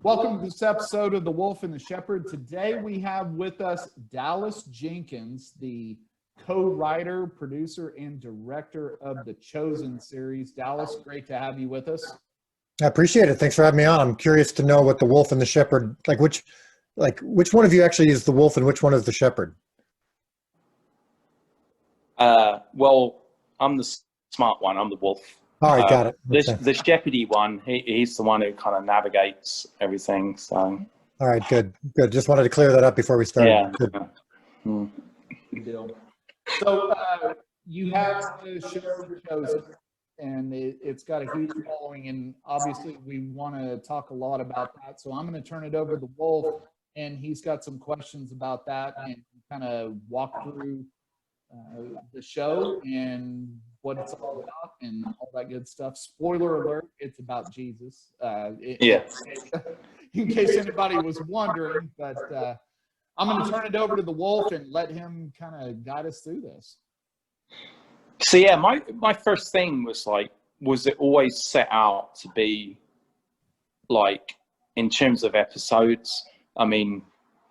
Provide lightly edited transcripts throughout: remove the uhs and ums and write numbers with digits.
Welcome to this episode of The Wolf and the Shepherd. Today we have with us Dallas Jenkins, the co-writer, producer, and director of the Chosen series. Dallas, great to have you with us. I appreciate it. Thanks for having me on. I'm curious to know what the wolf and the shepherd, which one of you actually is the wolf and which one is the shepherd? Well, I'm the smart one. I'm the wolf. All right, got it. The shepherdy one, he's the one who kind of navigates everything. So. All right, good. Just wanted to clear that up before we started. Yeah. Good. Good deal. So you have the show Chosen, and it's got a huge following, and obviously we want to talk a lot about that. So I'm going to turn it over to the wolf, and he's got some questions about that and kind of walk through the show and what it's all about and all that good stuff. Spoiler alert, it's about Jesus. Yes. In case anybody was wondering, but I'm going to turn it over to the wolf and let him kind of guide us through this. So yeah, my first thing was it always set out to be like, in terms of episodes? I mean,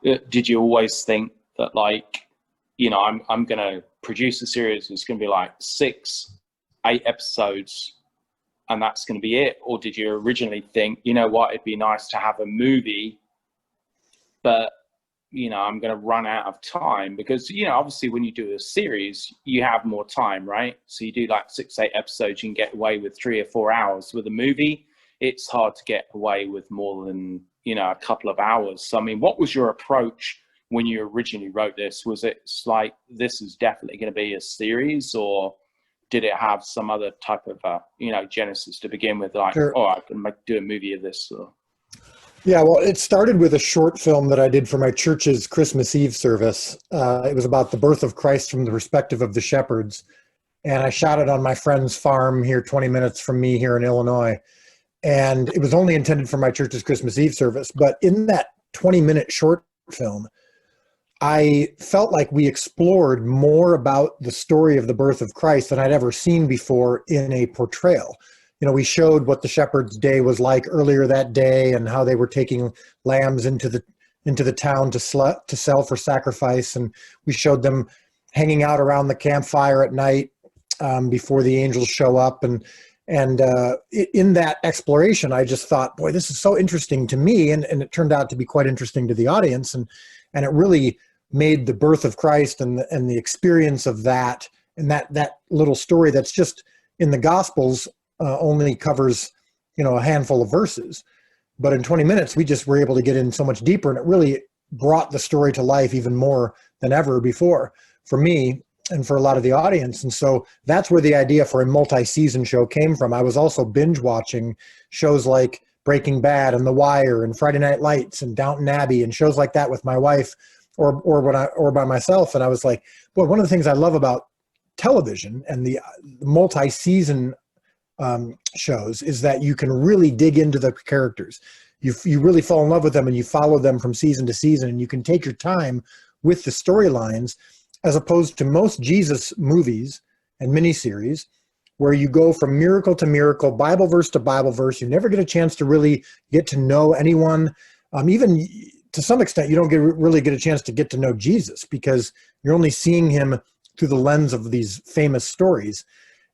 did you always think that I'm going to produce a series that's going to be like 6-8 episodes and that's going to be it? Or did you originally think, you know what, it'd be nice to have a movie, but I'm going to run out of time? Because, obviously when you do a series, you have more time, right? So you do like 6-8 episodes, you can get away with 3 or 4 hours. With a movie, it's hard to get away with more than, a couple of hours. So, I mean, what was your approach when you originally wrote this? Was it like, this is definitely going to be a series, or did it have some other type of, genesis to begin with? Like, Sure. Oh, I can do a movie of this. Or... Yeah, well, it started with a short film that I did for my church's Christmas Eve service. It was about the birth of Christ from the perspective of the shepherds. And I shot it on my friend's farm here, 20 minutes from me here in Illinois. And it was only intended for my church's Christmas Eve service. But in that 20-minute short film, I felt like we explored more about the story of the birth of Christ than I'd ever seen before in a portrayal. We showed what the shepherd's day was like earlier that day and how they were taking lambs into the town to sell for sacrifice. And we showed them hanging out around the campfire at night before the angels show up. And in that exploration, I just thought, boy, this is so interesting to me. And it turned out to be quite interesting to the audience. And it really made the birth of Christ and the experience of that, and that little story that's just in the Gospels only covers, a handful of verses. But in 20 minutes, we just were able to get in so much deeper, and it really brought the story to life even more than ever before for me and for a lot of the audience. And so that's where the idea for a multi-season show came from. I was also binge watching shows like Breaking Bad and The Wire and Friday Night Lights and Downton Abbey and shows like that with my wife or by myself. And I was like, boy, one of the things I love about television and the multi-season shows is that you can really dig into the characters. You really fall in love with them, and you follow them from season to season, and you can take your time with the storylines, as opposed to most Jesus movies and miniseries where you go from miracle to miracle, Bible verse to Bible verse. You never get a chance to really get to know anyone. Even to some extent, you don't really get a chance to get to know Jesus, because you're only seeing him through the lens of these famous stories.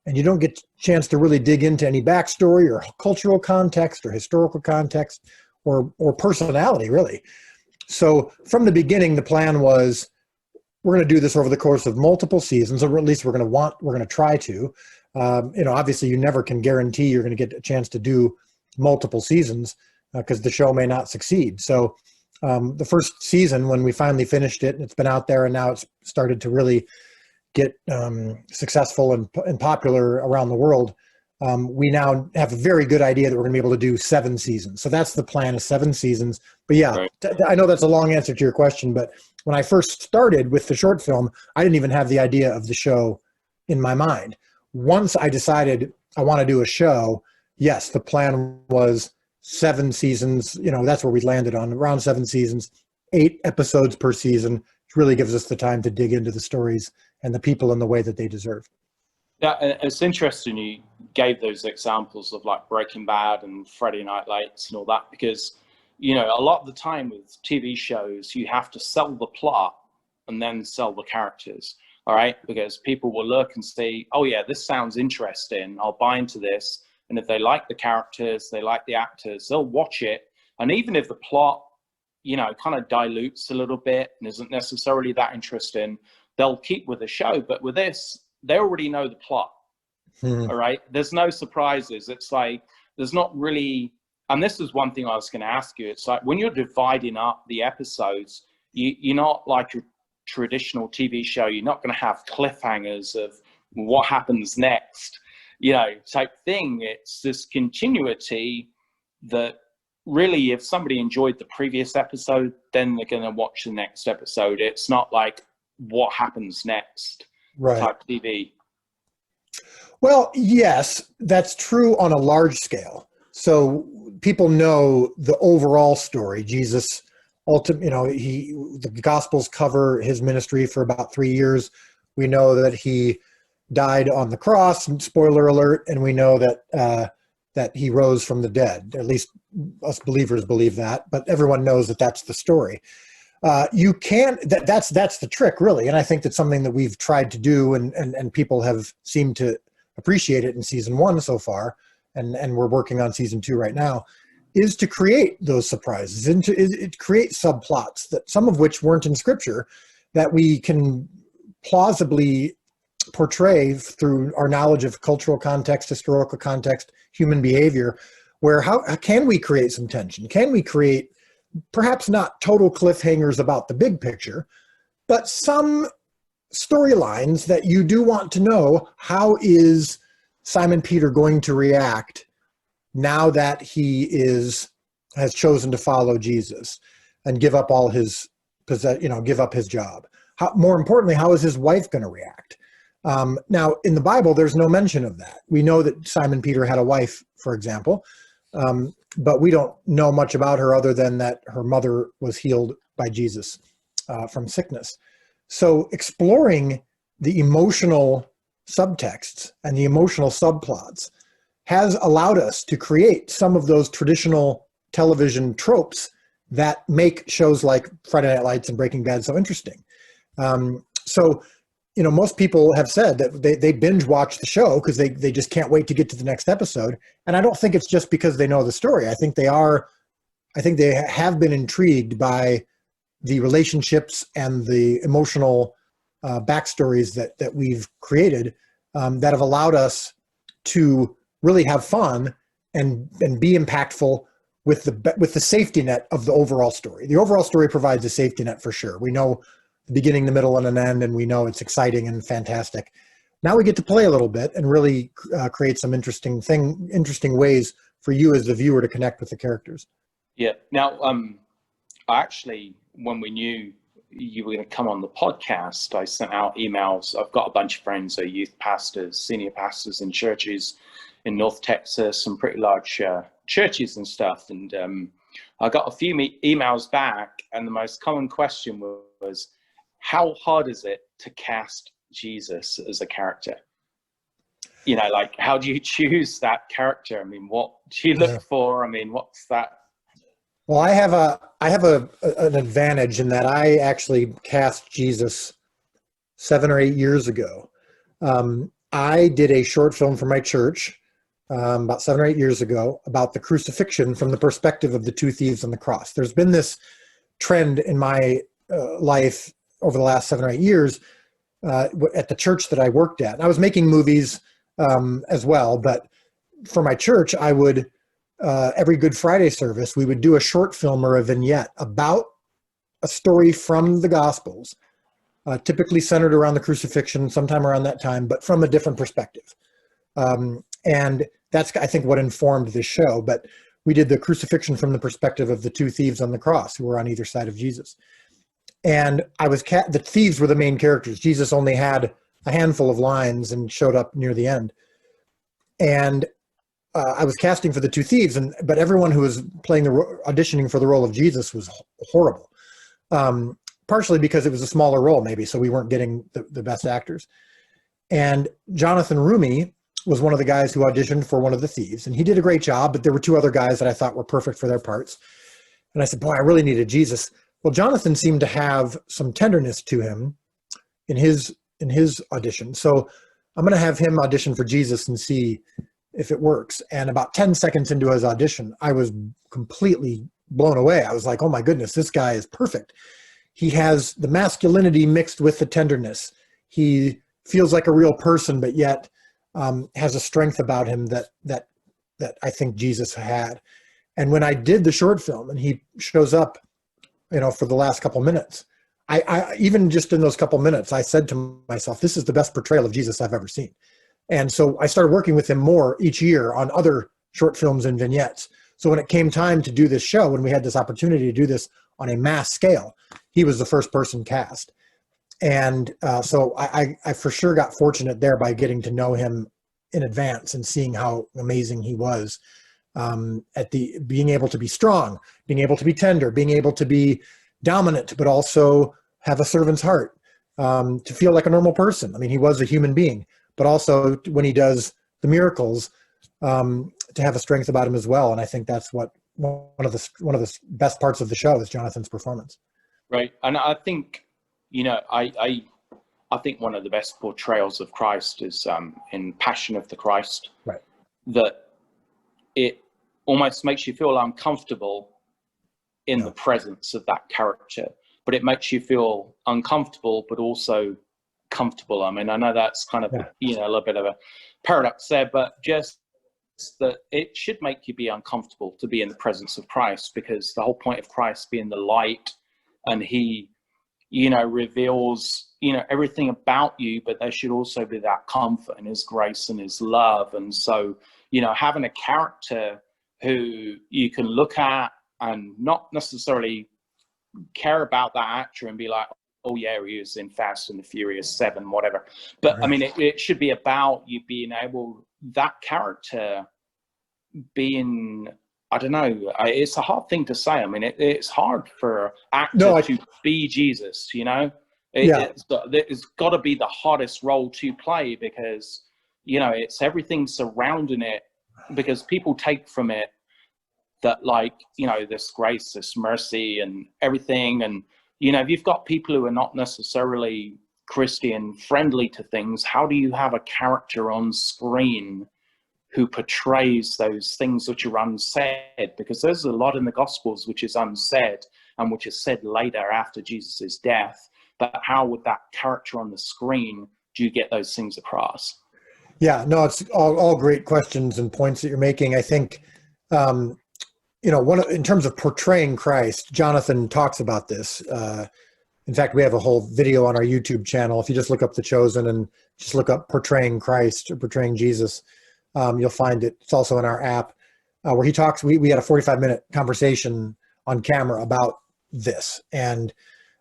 And you don't get a chance to really dig into any backstory or cultural context or historical context or personality, really. So from the beginning, the plan was, we're going to do this over the course of multiple seasons, or at least we're going to try to. Obviously, you never can guarantee you're going to get a chance to do multiple seasons because the show may not succeed. So the first season, when we finally finished it, and it's been out there, and now it's started to really get successful and popular around the world, we now have a very good idea that we're going to be able to do 7 seasons. So that's the plan, is 7 seasons. But yeah, right. I know that's a long answer to your question, but when I first started with the short film, I didn't even have the idea of the show in my mind. Once I decided I want to do a show, yes, the plan was 7 seasons. That's where we landed on, around 7 seasons, 8 episodes per season, which really gives us the time to dig into the stories and the people in the way that they deserve. Yeah, it's interesting you gave those examples of like Breaking Bad and Friday Night Lights and all that, because you know, a lot of the time with TV shows, you have to sell the plot and then sell the characters. All right, because people will look and say, oh yeah, this sounds interesting, I'll buy into this. And if they like the characters, they like the actors, they'll watch it. And even if the plot, you know, kind of dilutes a little bit and isn't necessarily that interesting, they'll keep with the show. But with this, they already know the plot. All right, there's no surprises. It's like, there's not really, and this is one thing I was going to ask you. It's like when you're dividing up the episodes, you're not like a traditional TV show. You're not going to have cliffhangers of what happens next, you know, type thing. It's this continuity that really, if somebody enjoyed the previous episode, then they're going to watch the next episode. It's not like what happens next type TV. Well, yes, that's true on a large scale. So people know the overall story. Jesus, ultimately, you know, the Gospels cover his ministry for about 3 years. We know that he died on the cross, spoiler alert, and we know that that he rose from the dead. At least us believers believe that, but everyone knows that that's the story. You can't. That's the trick, really, and I think that's something that we've tried to do, and people have seemed to appreciate it in season 1 so far, and we're working on season 2 right now, is to create those surprises and to create subplots, that some of which weren't in scripture, that we can plausibly portray through our knowledge of cultural context, historical context, human behavior, where how can we create some tension? Can we create perhaps not total cliffhangers about the big picture, but some storylines that you do want to know, how is Simon Peter going to react now that he has chosen to follow Jesus and give up all his give up his job? More importantly, how is his wife going to react? Now, in the Bible, there's no mention of that. We know that Simon Peter had a wife, for example, but we don't know much about her other than that her mother was healed by Jesus from sickness. So exploring the emotional subtexts and the emotional subplots has allowed us to create some of those traditional television tropes that make shows like Friday Night Lights and Breaking Bad so interesting. So, you know, most people have said that they binge watch the show because they just can't wait to get to the next episode. And I don't think it's just because they know the story. I think they have been intrigued by the relationships and the emotional backstories that we've created that have allowed us to really have fun and be impactful with the safety net of the overall story. The overall story provides a safety net for sure. We know the beginning, the middle, and an end, and we know it's exciting and fantastic. Now we get to play a little bit and really create some interesting ways for you as the viewer to connect with the characters. Yeah. Now, actually, when we knew you were going to come on the podcast, I sent out emails. I've got a bunch of friends who are youth pastors, senior pastors in churches in North Texas, some pretty large churches and stuff. And I got a few emails back, and the most common question was, how hard is it to cast Jesus as a character? You know, like, how do you choose that character? I mean, what do you look for? I mean, what's that? Well, I have an advantage in that I actually cast Jesus 7 or 8 years ago. I did a short film for my church about 7 or 8 years ago about the crucifixion from the perspective of the two thieves on the cross. There's been this trend in my life over the last 7 or 8 years at the church that I worked at. And I was making movies as well, but for my church, I would every Good Friday service, we would do a short film or a vignette about a story from the Gospels, typically centered around the crucifixion, sometime around that time, but from a different perspective. And that's, I think, what informed this show. But we did the crucifixion from the perspective of the two thieves on the cross who were on either side of Jesus. And the thieves were the main characters. Jesus only had a handful of lines and showed up near the end. And I was casting for the two thieves, but everyone who was auditioning for the role of Jesus was horrible. Partially because it was a smaller role, maybe, so we weren't getting the best actors. And Jonathan Rumi was one of the guys who auditioned for one of the thieves, and he did a great job, but there were two other guys that I thought were perfect for their parts. And I said, boy, I really needed Jesus. Well, Jonathan seemed to have some tenderness to him in his audition. So I'm going to have him audition for Jesus and see if it works. And about 10 seconds into his audition, I was completely blown away. I was like, oh my goodness, this guy is perfect. He has the masculinity mixed with the tenderness. He feels like a real person, but yet has a strength about him that I think Jesus had. And when I did the short film and he shows up, for the last couple minutes, I even just in those couple minutes, I said to myself, this is the best portrayal of Jesus I've ever seen. And so I started working with him more each year on other short films and vignettes. So when it came time to do this show, when we had this opportunity to do this on a mass scale, he was the first person cast. And so I for sure got fortunate there by getting to know him in advance and seeing how amazing he was at being able to be strong, being able to be tender, being able to be dominant, but also have a servant's heart, to feel like a normal person. I mean, he was a human being, but also when he does the miracles, to have a strength about him as well. And I think that's what one of the best parts of the show is Jonathan's performance. Right. And I think, I think one of the best portrayals of Christ is in Passion of the Christ. Right. That it almost makes you feel uncomfortable in the presence of that character, but it makes you feel uncomfortable, but also comfortable. I mean, I know that's kind of, a little bit of a paradox there, but just that it should make you be uncomfortable to be in the presence of Christ, because the whole point of Christ being the light, and he, reveals, everything about you, but there should also be that comfort and his grace and his love. And so, having a character who you can look at and not necessarily care about that actor and be like, oh yeah, he was in Fast and the Furious 7, whatever. But right. I mean, it should be about you being able, that character being, I don't know, it's a hard thing to say. I mean, it's hard for actor to be Jesus, It's got to be the hardest role to play, because, it's everything surrounding it, because people take from it that, like, this grace, this mercy and everything. And, if you've got people who are not necessarily Christian friendly to things, how do you have a character on screen who portrays those things which are unsaid? Because there's a lot in the Gospels which is unsaid and which is said later after Jesus's death. But how would that character on the screen, do you get those things across? Yeah, no, it's all great questions and points that you're making. I think, in terms of portraying Christ, Jonathan talks about this. In fact, we have a whole video on our YouTube channel. If you just look up The Chosen and just look up portraying Christ or portraying Jesus, you'll find it. It's also in our app, where he talks. We had a 45-minute conversation on camera about this. And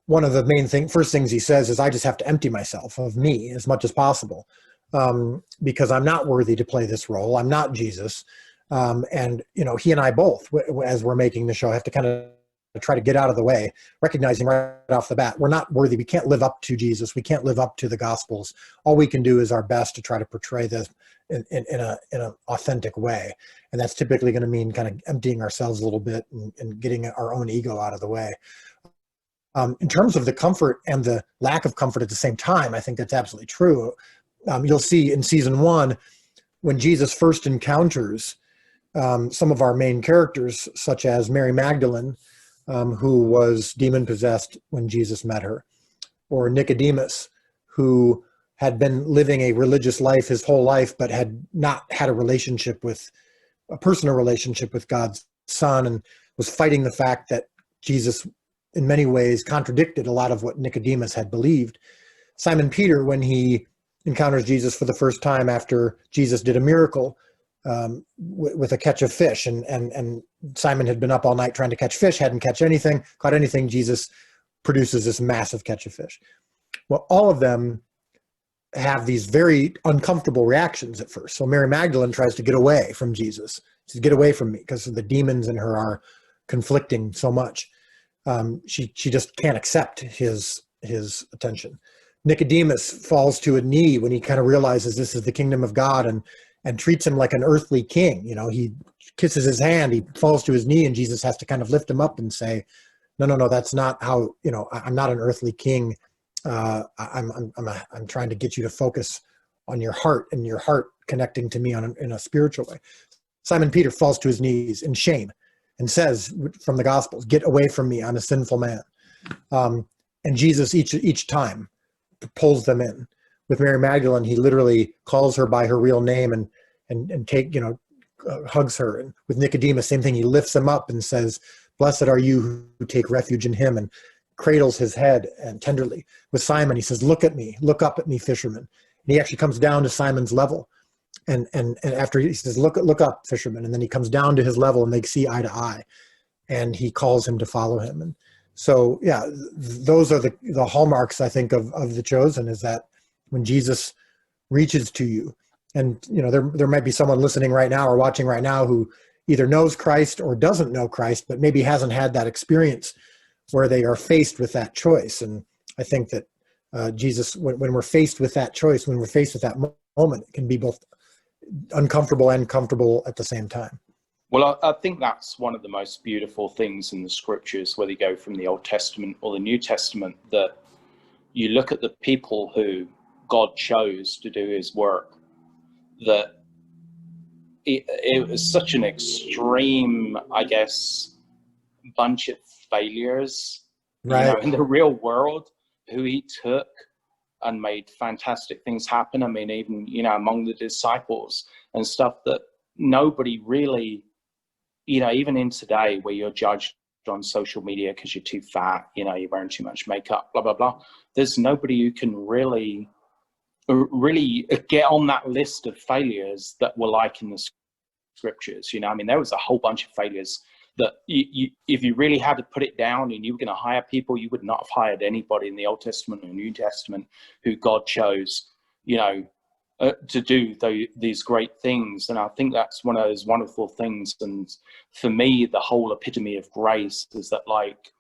one of the first things he says is, I just have to empty myself of me as much as possible, because I'm not worthy to play this role. I'm not Jesus. And, he and I both, as we're making the show, have to kind of try to get out of the way, recognizing right off the bat, we're not worthy. We can't live up to Jesus. We can't live up to the Gospels. All we can do is our best to try to portray this in an authentic way. And that's typically going to mean kind of emptying ourselves a little bit and getting our own ego out of the way. In terms of the comfort and the lack of comfort at the same time, I think that's absolutely true. You'll see in season 1, when Jesus first encounters some of our main characters, such as Mary Magdalene, who was demon-possessed when Jesus met her, or Nicodemus, who had been living a religious life his whole life, but had not had a personal relationship with God's Son, and was fighting the fact that Jesus, in many ways, contradicted a lot of what Nicodemus had believed. Simon Peter, when he encounters Jesus for the first time after Jesus did a miracle with a catch of fish, and Simon had been up all night trying to catch fish, hadn't caught anything. Jesus produces this massive catch of fish. Well, all of them have these very uncomfortable reactions at first. So Mary Magdalene tries to get away from Jesus. She says, get away from me, because the demons in her are conflicting so much. She just can't accept his attention. Nicodemus falls to a knee when he kind of realizes this is the kingdom of God, and and treats him like an earthly king. You know, he kisses his hand, he falls to his knee, and Jesus has to kind of lift him up and say, no, that's not how, you know, I'm not an earthly king. I'm trying to get you to focus on your heart, and your heart connecting to me in a spiritual way. Simon Peter falls to his knees in shame and says from the Gospels, "Get away from me, I'm a sinful man." And Jesus each time pulls them in. With Mary Magdalene, he literally calls her by her real name and hugs her. And with Nicodemus, same thing. He lifts him up and says, "Blessed are you who take refuge in him," and cradles his head and tenderly. With Simon, he says, "Look at me, look up at me, fisherman." And he actually comes down to Simon's level. And after he says, look up, fisherman. And then he comes down to his level and they see eye to eye. And he calls him to follow him. And so, yeah, those are the hallmarks, I think, of the chosen, is that when Jesus reaches to you, and, you know, there might be someone listening right now or watching right now who either knows Christ or doesn't know Christ, but maybe hasn't had that experience where they are faced with that choice. And I think that Jesus, when we're faced with that choice, when we're faced with that moment, it can be both uncomfortable and comfortable at the same time. Well, I think that's one of the most beautiful things in the scriptures, whether you go from the Old Testament or the New Testament, that you look at the people who God chose to do his work, that it was such an extreme, I guess, bunch of failures, right, you know, in the real world, who he took and made fantastic things happen. I mean, even, you know, among the disciples and stuff, that nobody really, you know, even in today where you're judged on social media because you're too fat, you know, you're wearing too much makeup, blah, blah, blah. There's nobody who can really get on that list of failures that were like in the scriptures. You know, I mean, there was a whole bunch of failures that if you really had to put it down and you were going to hire people, you would not have hired anybody in the Old Testament or New Testament who God chose, you know, to do these great things. And I think that's one of those wonderful things. And for me, the whole epitome of grace is that, like,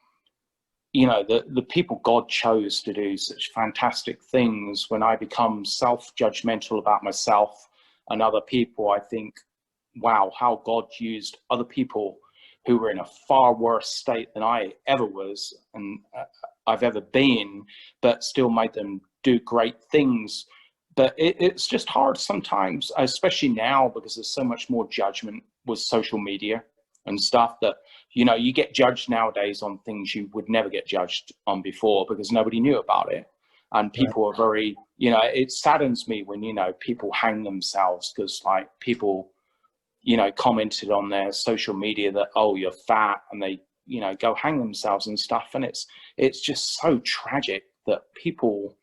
you know, the people God chose to do such fantastic things, when I become self-judgmental about myself and other people, I think, wow, how God used other people who were in a far worse state than I ever was and I've ever been, but still made them do great things. But it's just hard sometimes, especially now, because there's so much more judgment with social media and stuff, that, you know, you get judged nowadays on things you would never get judged on before because nobody knew about it. And people are very, you know, it saddens me when, you know, people hang themselves because, like, people, you know, commented on their social media that, oh, you're fat, and they, you know, go hang themselves and stuff. And it's just so tragic that people,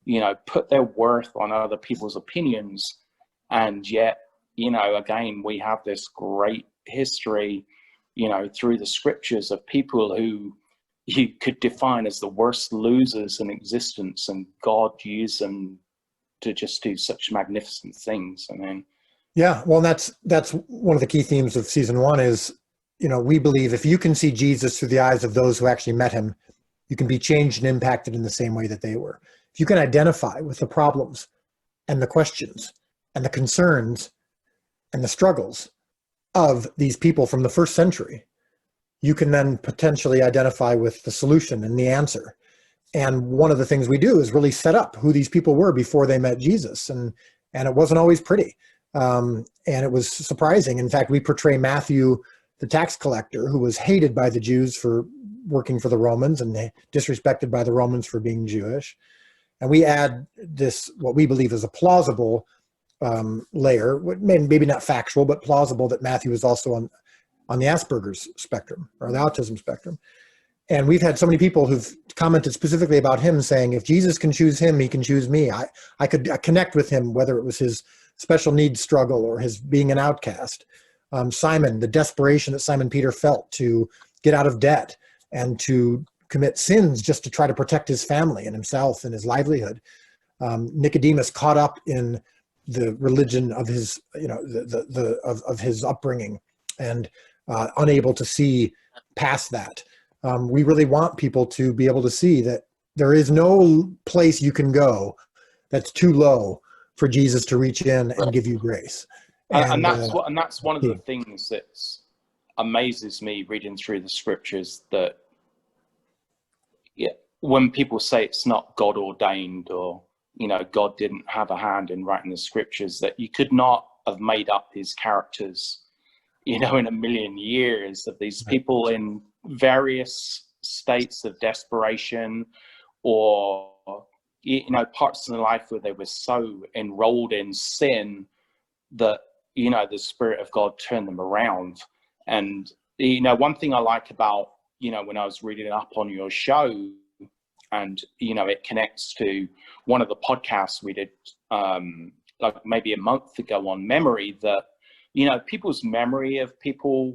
you know, put their worth on other people's opinions. And yet, you know, again, we have this great history, you know, through the scriptures of people who you could define as the worst losers in existence, and God used them to just do such magnificent things. I mean, yeah, well, that's one of the key themes of season 1 is, you know, we believe if you can see Jesus through the eyes of those who actually met him, you can be changed and impacted in the same way that they were. If you can identify with the problems and the questions and the concerns and the struggles of these people from the first century, you can then potentially identify with the solution and the answer. And one of the things we do is really set up who these people were before they met Jesus. And it wasn't always pretty. And it was surprising. In fact, we portray Matthew, the tax collector, who was hated by the Jews for working for the Romans and disrespected by the Romans for being Jewish. And we add this, what we believe is a plausible layer, maybe not factual, but plausible, that Matthew is also on the Asperger's spectrum or the autism spectrum. And we've had so many people who've commented specifically about him, saying, if Jesus can choose him, he can choose me. I could connect with him, whether it was his special needs struggle or his being an outcast. Simon, the desperation that Simon Peter felt to get out of debt and to commit sins just to try to protect his family and himself and his livelihood. Nicodemus, caught up in the religion of his, you know, of his upbringing, and unable to see past that. We really want people to be able to see that there is no place you can go that's too low for Jesus to reach in and give you grace. And And that's one of the things that amazes me reading through the scriptures, that when people say it's not God ordained, or God didn't have a hand in writing the scriptures, that you could not have made up these characters in a million years, of these people in various states of desperation, or parts of their life where they were so enrolled in sin that the Spirit of God turned them around. And one thing I like about when I was reading up on your show, and it connects to one of the podcasts we did like maybe a month ago on memory, that people's memory of people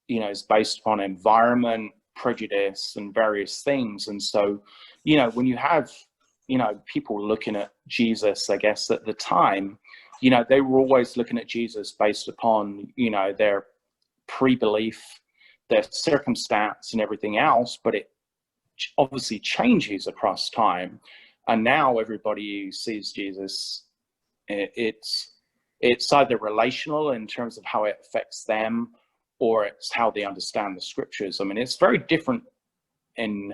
is based upon environment, prejudice, and various things. And so when you have people looking at Jesus, I guess at the time, they were always looking at Jesus based upon their pre-belief, their circumstance, and everything else. But it obviously changes across time, and now everybody sees Jesus, it's either relational in terms of how it affects them, or it's how they understand the scriptures. I mean, it's very different in,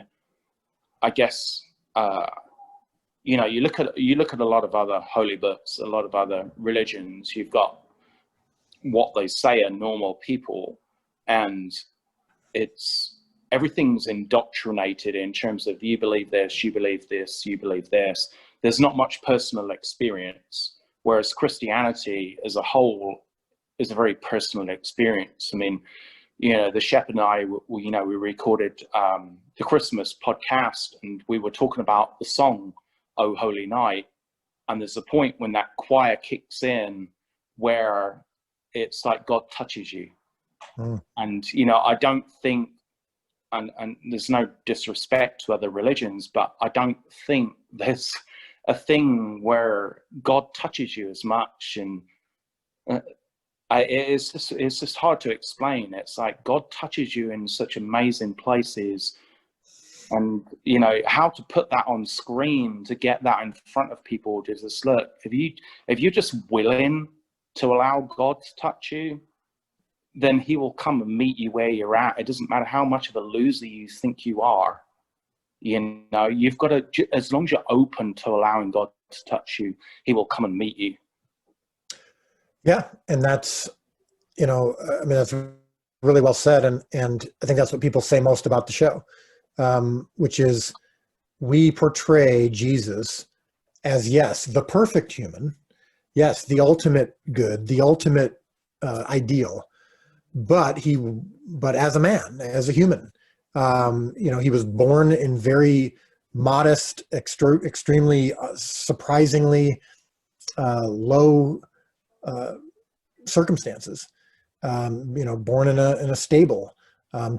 I guess, you look at a lot of other holy books, a lot of other religions. You've got what they say are normal people, and everything's indoctrinated in terms of you believe this, you believe this, you believe this. There's not much personal experience, whereas Christianity as a whole is a very personal experience. I mean, the Shepherd and I, we recorded the Christmas podcast, and we were talking about the song "O Holy Night," and there's a point when that choir kicks in where it's like God touches you. And I don't think, and there's no disrespect to other religions, but I don't think there's a thing where God touches you as much. And it's just hard to explain. It's like God touches you in such amazing places, and how to put that on screen, to get that in front of people, to just look, if you're just willing to allow God to touch you, then he will come and meet you where you're at. It doesn't matter how much of a loser you think you are. You've got to, as long as you're open to allowing God to touch you, he will come and meet you. Yeah, and that's, I mean, that's really well said, and I think that's what people say most about the show, which is we portray Jesus as, yes, the perfect human, yes, the ultimate good, the ultimate ideal, but as a man, as a human. He was born in very modest, extremely surprisingly low circumstances. Born in a stable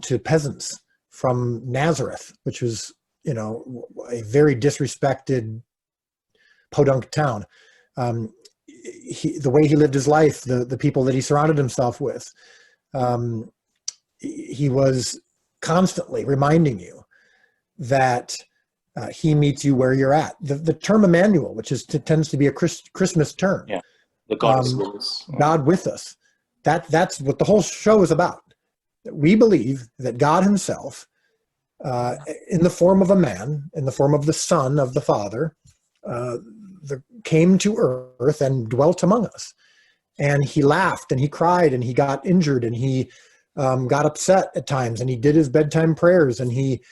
to peasants from Nazareth, which was a very disrespected podunk town. The way he lived his life, the people that he surrounded himself with, he was constantly reminding you that he meets you where you're at. The term Emmanuel, which tends to be a Christmas term. Yeah, the God is with us. God with us. That's what the whole show is about. We believe that God himself, in the form of a man, in the form of the Son of the Father, came to earth and dwelt among us. And he laughed and he cried and he got injured and he got upset at times, and he did his bedtime prayers, and he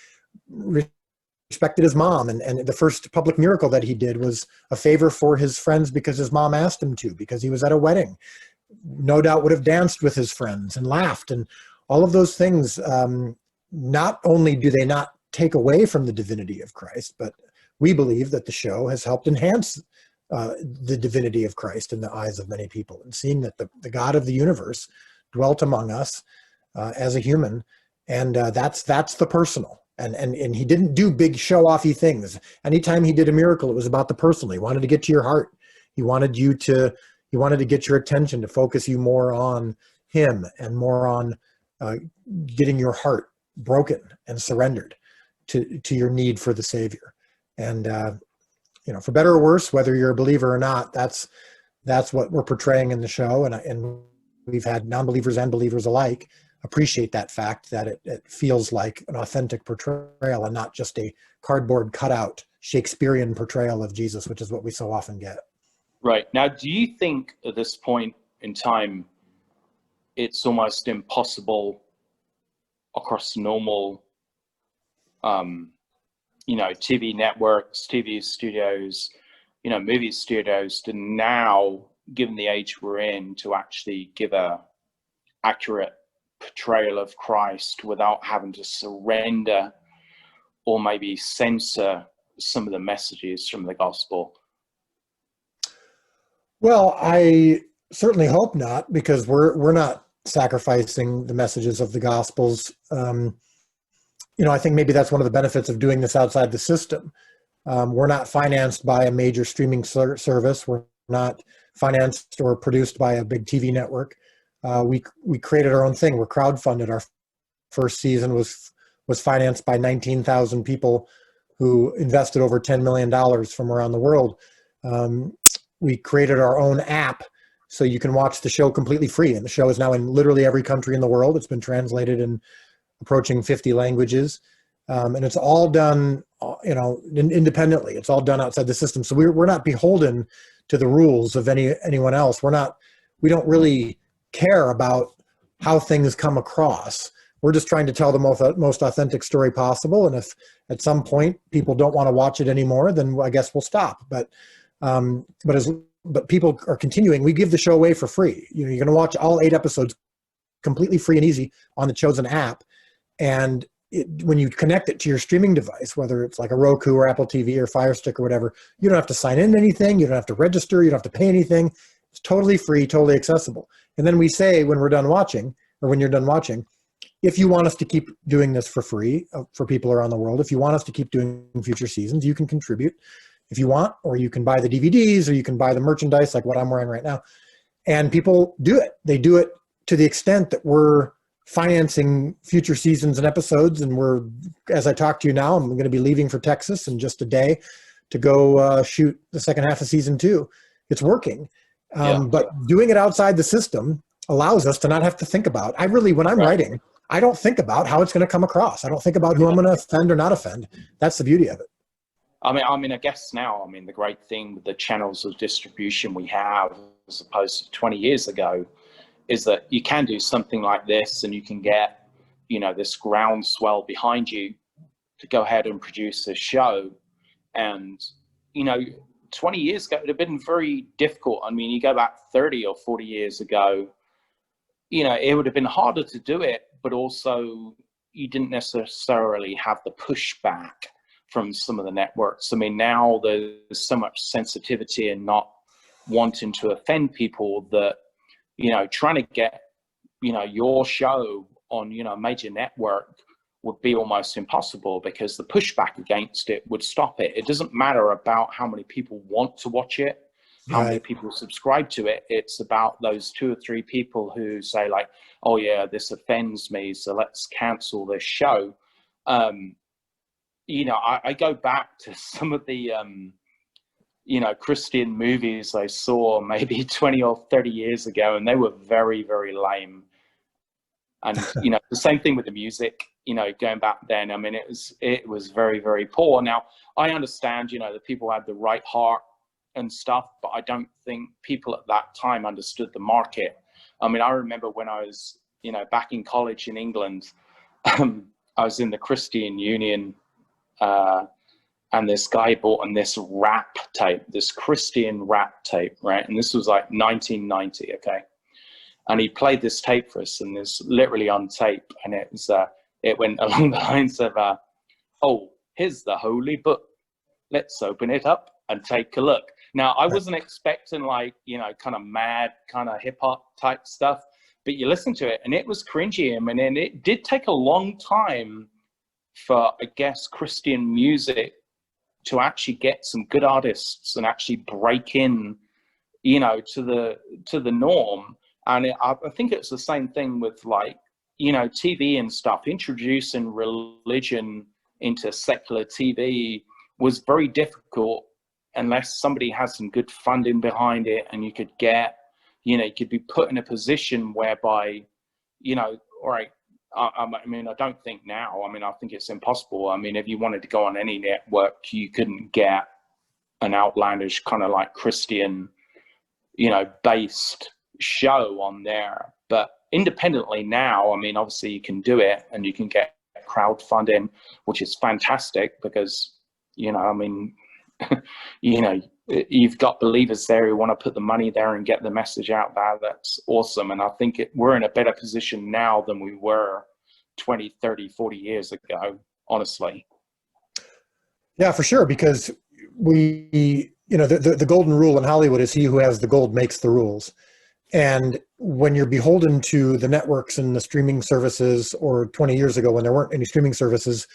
respected his mom. And the first public miracle that he did was a favor for his friends because his mom asked him to, because he was at a wedding. No doubt would have danced with his friends and laughed, and all of those things. Not only do they not take away from the divinity of Christ, but we believe that the show has helped enhance the divinity of Christ in the eyes of many people, and seeing that the God of the universe dwelt among us as a human, and that's the personal. And he didn't do big show-offy things. Anytime he did a miracle, it was about the personal. He wanted to get to your heart. He wanted to get your attention, to focus you more on him and more on getting your heart broken and surrendered to your need for the Savior. And for better or worse, whether you're a believer or not, that's that's what we're portraying in the show. And we've had non-believers and believers alike appreciate that fact, that it feels like an authentic portrayal and not just a cardboard cutout Shakespearean portrayal of Jesus, which is what we so often get. Right. Now, do you think at this point in time, it's almost impossible across normal, TV networks, TV studios, movie studios to now, given the age we're in, to actually give a accurate portrayal of Christ without having to surrender or maybe censor some of the messages from the gospel? Well, I certainly hope not, because we're not sacrificing the messages of the Gospels. I think maybe that's one of the benefits of doing this outside the system. We're not financed by a major streaming service. We're not financed or produced by a big TV network. We created our own thing. We're crowdfunded. Our first season was financed by 19,000 people who invested over $10 million from around the world. We created our own app so you can watch the show completely free. And the show is now in literally every country in the world. It's been translated in approaching 50 languages. And it's all done, independently. It's all done outside the system. So we're not beholden to the rules of anyone else. We don't really care about how things come across. We're just trying to tell the most authentic story possible. And if at some point people don't want to watch it anymore, then I guess we'll stop. But people are continuing. We give the show away for free. You're going to watch all 8 episodes completely free and easy on the chosen app. And when you connect it to your streaming device, whether it's like a Roku or Apple TV or Fire Stick or whatever, you don't have to sign in to anything. You don't have to register. You don't have to pay anything. It's totally free, totally accessible. And then we say when we're done watching, or when you're done watching, if you want us to keep doing this for free for people around the world, if you want us to keep doing future seasons, you can contribute if you want, or you can buy the DVDs, or you can buy the merchandise like what I'm wearing right now. And people do it. They do it to the extent that we're financing future seasons and episodes. And as I talk to you now, I'm going to be leaving for Texas in just a day to go shoot the second half of season 2. It's working. But doing it outside the system allows us to not have to think about, when I'm writing, I don't think about how it's going to come across. I don't think about who I'm going to offend or not offend. That's the beauty of it. I guess now, the great thing with the channels of distribution we have, as opposed to 20 years ago, is that you can do something like this and you can get, this groundswell behind you to go ahead and produce a show. And, 20 years ago, it would have been very difficult. You go back 30 or 40 years ago, it would have been harder to do it, but also you didn't necessarily have the pushback from some of the networks. Now there's so much sensitivity and not wanting to offend people that, trying to get, your show on, a major network would be almost impossible, because the pushback against it would stop it. It doesn't matter about how many people want to watch it, how many people subscribe to it. It's about those 2 or 3 people who say like, oh yeah, this offends me, so let's cancel this show. I go back to some of the, Christian movies I saw maybe 20 or 30 years ago, and they were very, very lame. And, the same thing with the music, going back then, it was very, very poor. Now, I understand, the people had the right heart and stuff, but I don't think people at that time understood the market. I remember when I was, back in college in England, I was in the Christian Union, and this guy bought on this rap tape, this Christian rap tape, right? And this was like 1990, okay? And he played this tape for us, and it's literally on tape, and it went along the lines of, oh, here's the holy book. Let's open it up and take a look. Now, I wasn't expecting like, kind of mad, kind of hip hop type stuff, but you listen to it and it was cringy. And it did take a long time for, I guess, Christian music to actually get some good artists and actually break in, to the norm. And I think it's the same thing with like, TV and stuff. Introducing religion into secular TV was very difficult unless somebody has some good funding behind it, and you could get, you could be put in a position whereby, all right, I mean, I don't think now, I mean, I think it's impossible. I mean, if you wanted to go on any network, you couldn't get an outlandish kind of like Christian, based show on there. But independently now, I mean, obviously you can do it, and you can get crowdfunding, which is fantastic because, I mean, you've got believers there who want to put the money there and get the message out there. That's awesome. And I think we're in a better position now than we were 20, 30, 40 years ago, honestly. Yeah, for sure. Because the golden rule in Hollywood is he who has the gold makes the rules. And when you're beholden to the networks and the streaming services, or 20 years ago when there weren't any streaming services,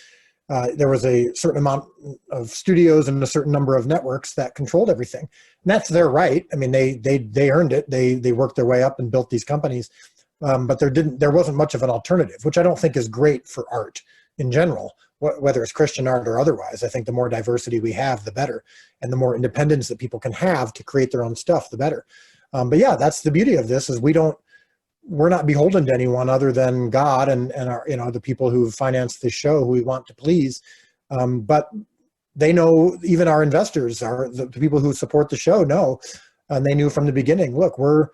there was a certain amount of studios and a certain number of networks that controlled everything. And that's their right. I mean, they earned it. They worked their way up and built these companies. But there wasn't much of an alternative, which I don't think is great for art in general, whether it's Christian art or otherwise. I think the more diversity we have, the better. And the more independence that people can have to create their own stuff, the better. But yeah, that's the beauty of this, is we're not beholden to anyone other than God and our, the people who finance this show, who we want to please. But they know, even our investors, the people who support the show know, and they knew from the beginning, look, we're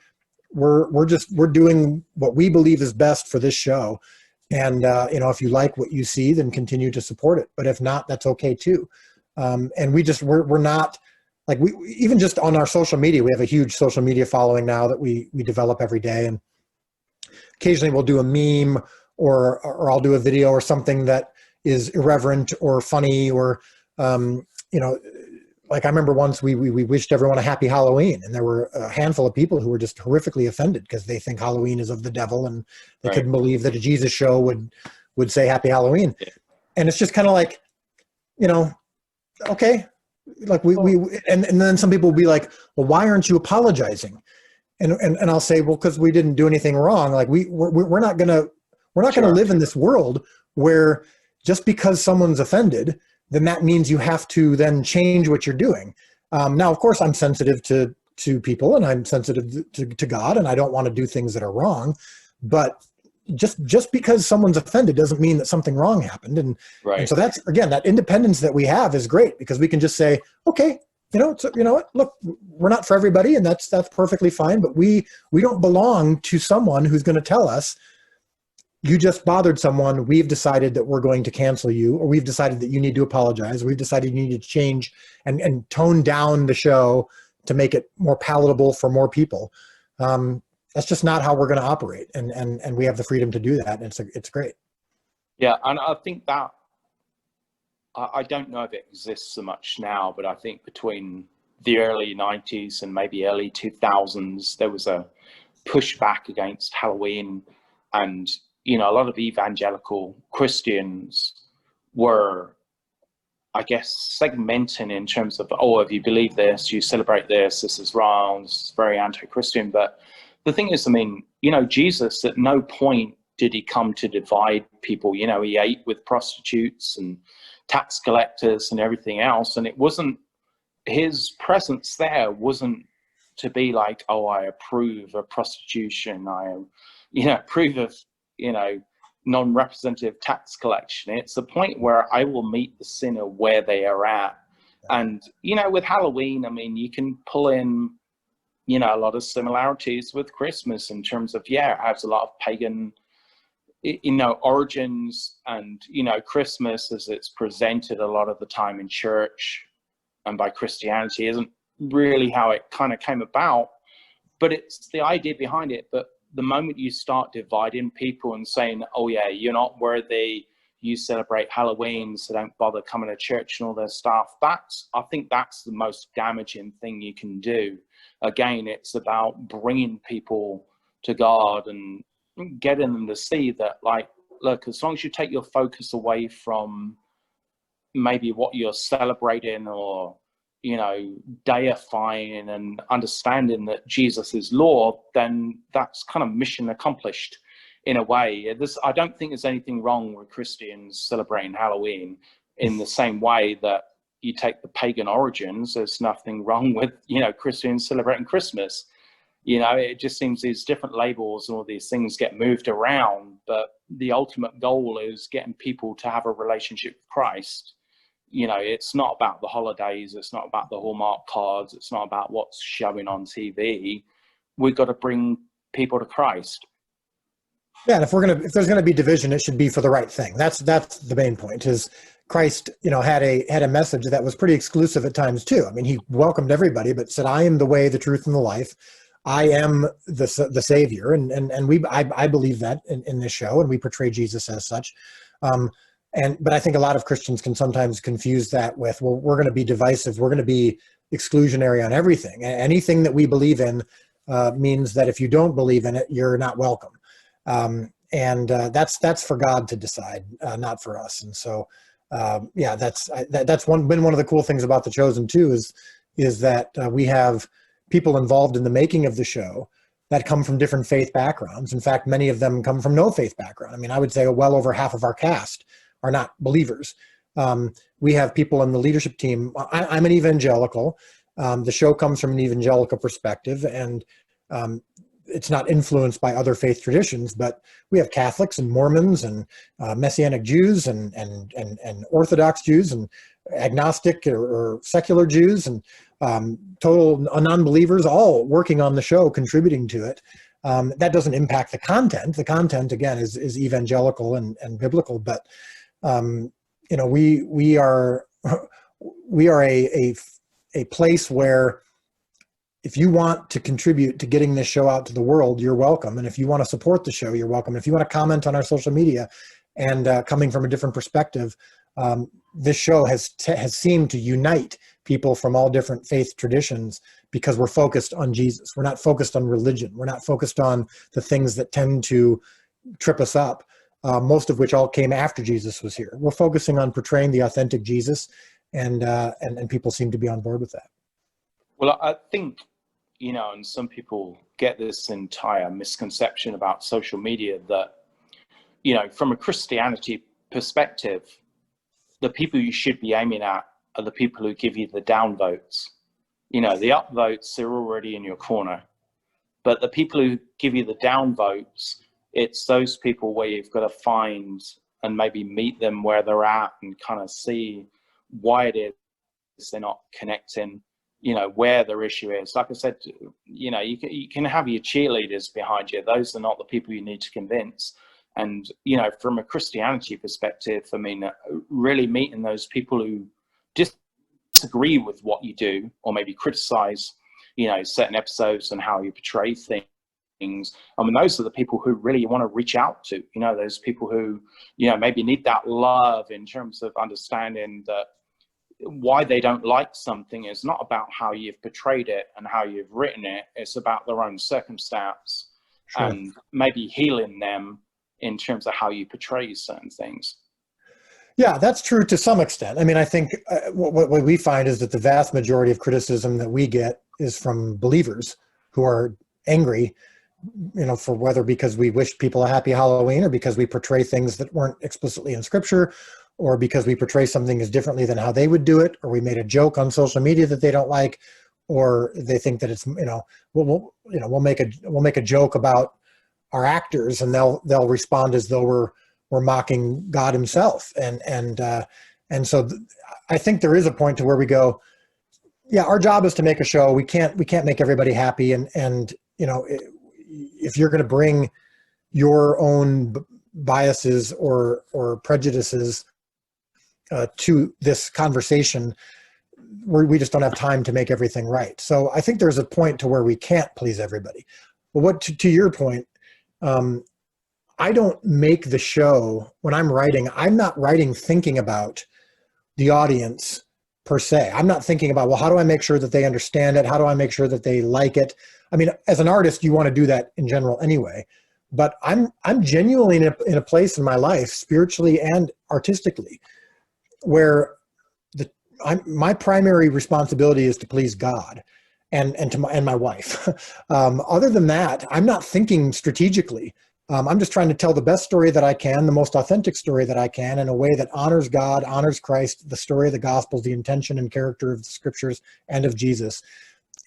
doing what we believe is best for this show. And, if you like what you see, then continue to support it. But if not, that's okay too. And we're not, like, we even just on our social media, we have a huge social media following now that we develop every day. And occasionally we'll do a meme or I'll do a video or something that is irreverent or funny, or, like I remember once we wished everyone a happy Halloween, and there were a handful of people who were just horrifically offended because they think Halloween is of the devil, and they couldn't believe that a Jesus show would say happy Halloween. Yeah. And it's just kind of like, okay. Like and then some people will be like, well, why aren't you apologizing? And I'll say, well, because we didn't do anything wrong. Like we're not gonna live in this world where just because someone's offended, then that means you have to then change what you're doing. Now, of course, I'm sensitive to people, and I'm sensitive to God, and I don't want to do things that are wrong. But just because someone's offended doesn't mean that something wrong happened. And so that's, again, that independence that we have is great, because we can just say, okay, what, look, we're not for everybody, and that's perfectly fine. But we don't belong to someone who's going to tell us, you just bothered someone, we've decided that we're going to cancel you, or we've decided that you need to apologize, or we've decided you need to change and tone down the show to make it more palatable for more people. That's just not how we're going to operate. And we have the freedom to do that. And it's great. Yeah. And I think that, I don't know if it exists so much now, but I think between the early 90s and maybe early 2000s, there was a pushback against Halloween. And, a lot of evangelical Christians were, I guess, segmenting in terms of, oh, if you believe this, you celebrate this is wrong, this is very anti-Christian. But the thing is, I mean, Jesus, at no point did he come to divide people. He ate with prostitutes and tax collectors and everything else. And it wasn't, his presence there wasn't to be like, oh, I approve of prostitution. I, approve of, non-representative tax collection. It's a point where I will meet the sinner where they are at. And, with Halloween, I mean, you can pull in, a lot of similarities with Christmas in terms of, it has a lot of pagan, origins. And, Christmas, as it's presented a lot of the time in church and by Christianity, isn't really how it kind of came about, but it's the idea behind it. But the moment you start dividing people and saying, oh yeah, you're not worthy, you celebrate Halloween, so don't bother coming to church and all this stuff, I think that's the most damaging thing you can do. Again, it's about bringing people to God and getting them to see that, like, look, as long as you take your focus away from maybe what you're celebrating or, deifying and understanding that Jesus is Lord, then that's kind of mission accomplished in a way. I don't think there's anything wrong with Christians celebrating Halloween in the same way that, you take the pagan origins, there's nothing wrong with, Christians celebrating Christmas. It just seems these different labels and all these things get moved around, but the ultimate goal is getting people to have a relationship with Christ. It's not about the holidays, it's not about the Hallmark cards, it's not about what's showing on TV. We've got to bring people to Christ. Yeah, and if there's gonna be division, it should be for the right thing. That's the main point. Is Christ, had a message that was pretty exclusive at times too. I mean, he welcomed everybody, but said, "I am the way, the truth, and the life. I am the Savior," and I believe that in this show, and we portray Jesus as such. But I think a lot of Christians can sometimes confuse that with, well, we're going to be divisive, we're going to be exclusionary on everything. Anything that we believe in means that if you don't believe in it, you're not welcome. That's for God to decide, not for us. And so, that's been one of the cool things about The Chosen too, is that we have people involved in the making of the show that come from different faith backgrounds. In fact, many of them come from no faith background. I mean, I would say well over half of our cast are not believers. We have people in the leadership team. I'm an evangelical. The show comes from an evangelical perspective, and it's not influenced by other faith traditions, but we have Catholics and Mormons and Messianic Jews and Orthodox Jews and agnostic or secular Jews and total non-believers, all working on the show, contributing to it. That doesn't impact the content. The content, again, is evangelical and biblical, but we are a place where if you want to contribute to getting this show out to the world, you're welcome. And if you want to support the show, you're welcome. If you want to comment on our social media and coming from a different perspective, this show has seemed to unite people from all different faith traditions because we're focused on Jesus. We're not focused on religion. We're not focused on the things that tend to trip us up, most of which all came after Jesus was here. We're focusing on portraying the authentic Jesus, and people seem to be on board with that. Well, I think, and some people get this entire misconception about social media that, from a Christianity perspective, the people you should be aiming at are the people who give you the downvotes. The upvotes, they're already in your corner. But the people who give you the downvotes, it's those people where you've got to find and maybe meet them where they're at and kind of see why it is they're not connecting, where their issue is. Like I said, you can have your cheerleaders behind you. Those are not the people you need to convince. And, from a Christianity perspective, I mean, really meeting those people who disagree with what you do or maybe criticize, certain episodes and how you portray things. I mean, those are the people who really you want to reach out to, those people who, maybe need that love in terms of understanding that why they don't like something is not about how you've portrayed it and how you've written it. It's about their own circumstance. Sure. And maybe healing them in terms of how you portray certain things. Yeah, that's true to some extent. I mean, I think what we find is that the vast majority of criticism that we get is from believers who are angry, for whether because we wish people a happy Halloween or because we portray things that weren't explicitly in Scripture, or because we portray something as differently than how they would do it, or we made a joke on social media that they don't like, or they think that it's, we'll make a joke about our actors and they'll respond as though we're mocking God himself. And so I think there is a point to where we go, yeah, our job is to make a show. We can't make everybody happy. And if you're going to bring your own biases or prejudices to this conversation, we just don't have time to make everything right. So I think there's a point to where we can't please everybody. But to your point, I don't make the show when I'm writing. I'm not writing thinking about the audience per se. I'm not thinking about, well, how do I make sure that they understand it? How do I make sure that they like it? I mean, as an artist, you want to do that in general anyway. But I'm genuinely in a place in my life, spiritually and artistically, where my primary responsibility is to please God and my wife. Other than that, I'm not thinking strategically I'm just trying to tell the best story that I can, the most authentic story that I can, in a way that honors God, honors Christ, the story of the gospel, the intention and character of the scriptures and of Jesus.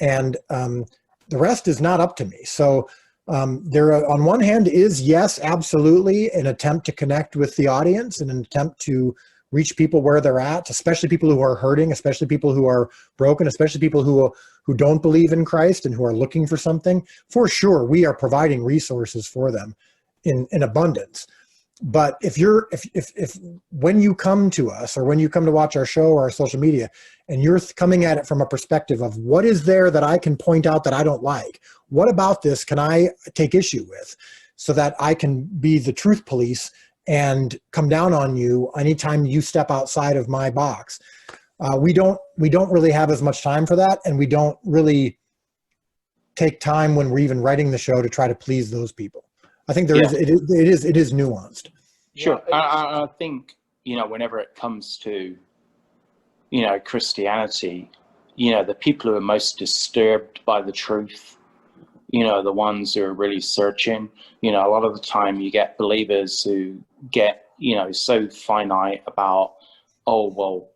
And the rest is not up to me. So there, on one hand, is, yes, absolutely, an attempt to connect with the audience and an attempt to reach people where they're at, especially people who are hurting, especially people who are broken, especially people who don't believe in Christ and who are looking for something. For sure, we are providing resources for them in abundance. But if when you come to us, or when you come to watch our show or our social media, and you're coming at it from a perspective of what is there that I can point out that I don't like, what about this can I take issue with, so that I can be the truth police and come down on you anytime you step outside of my box. We don't really have as much time for that, and we don't really take time when we're even writing the show to try to please those people. I think it is nuanced. Sure. I think, whenever it comes to, Christianity, the people who are most disturbed by the truth, the ones who are really searching, a lot of the time you get believers who get, so finite about, oh, well,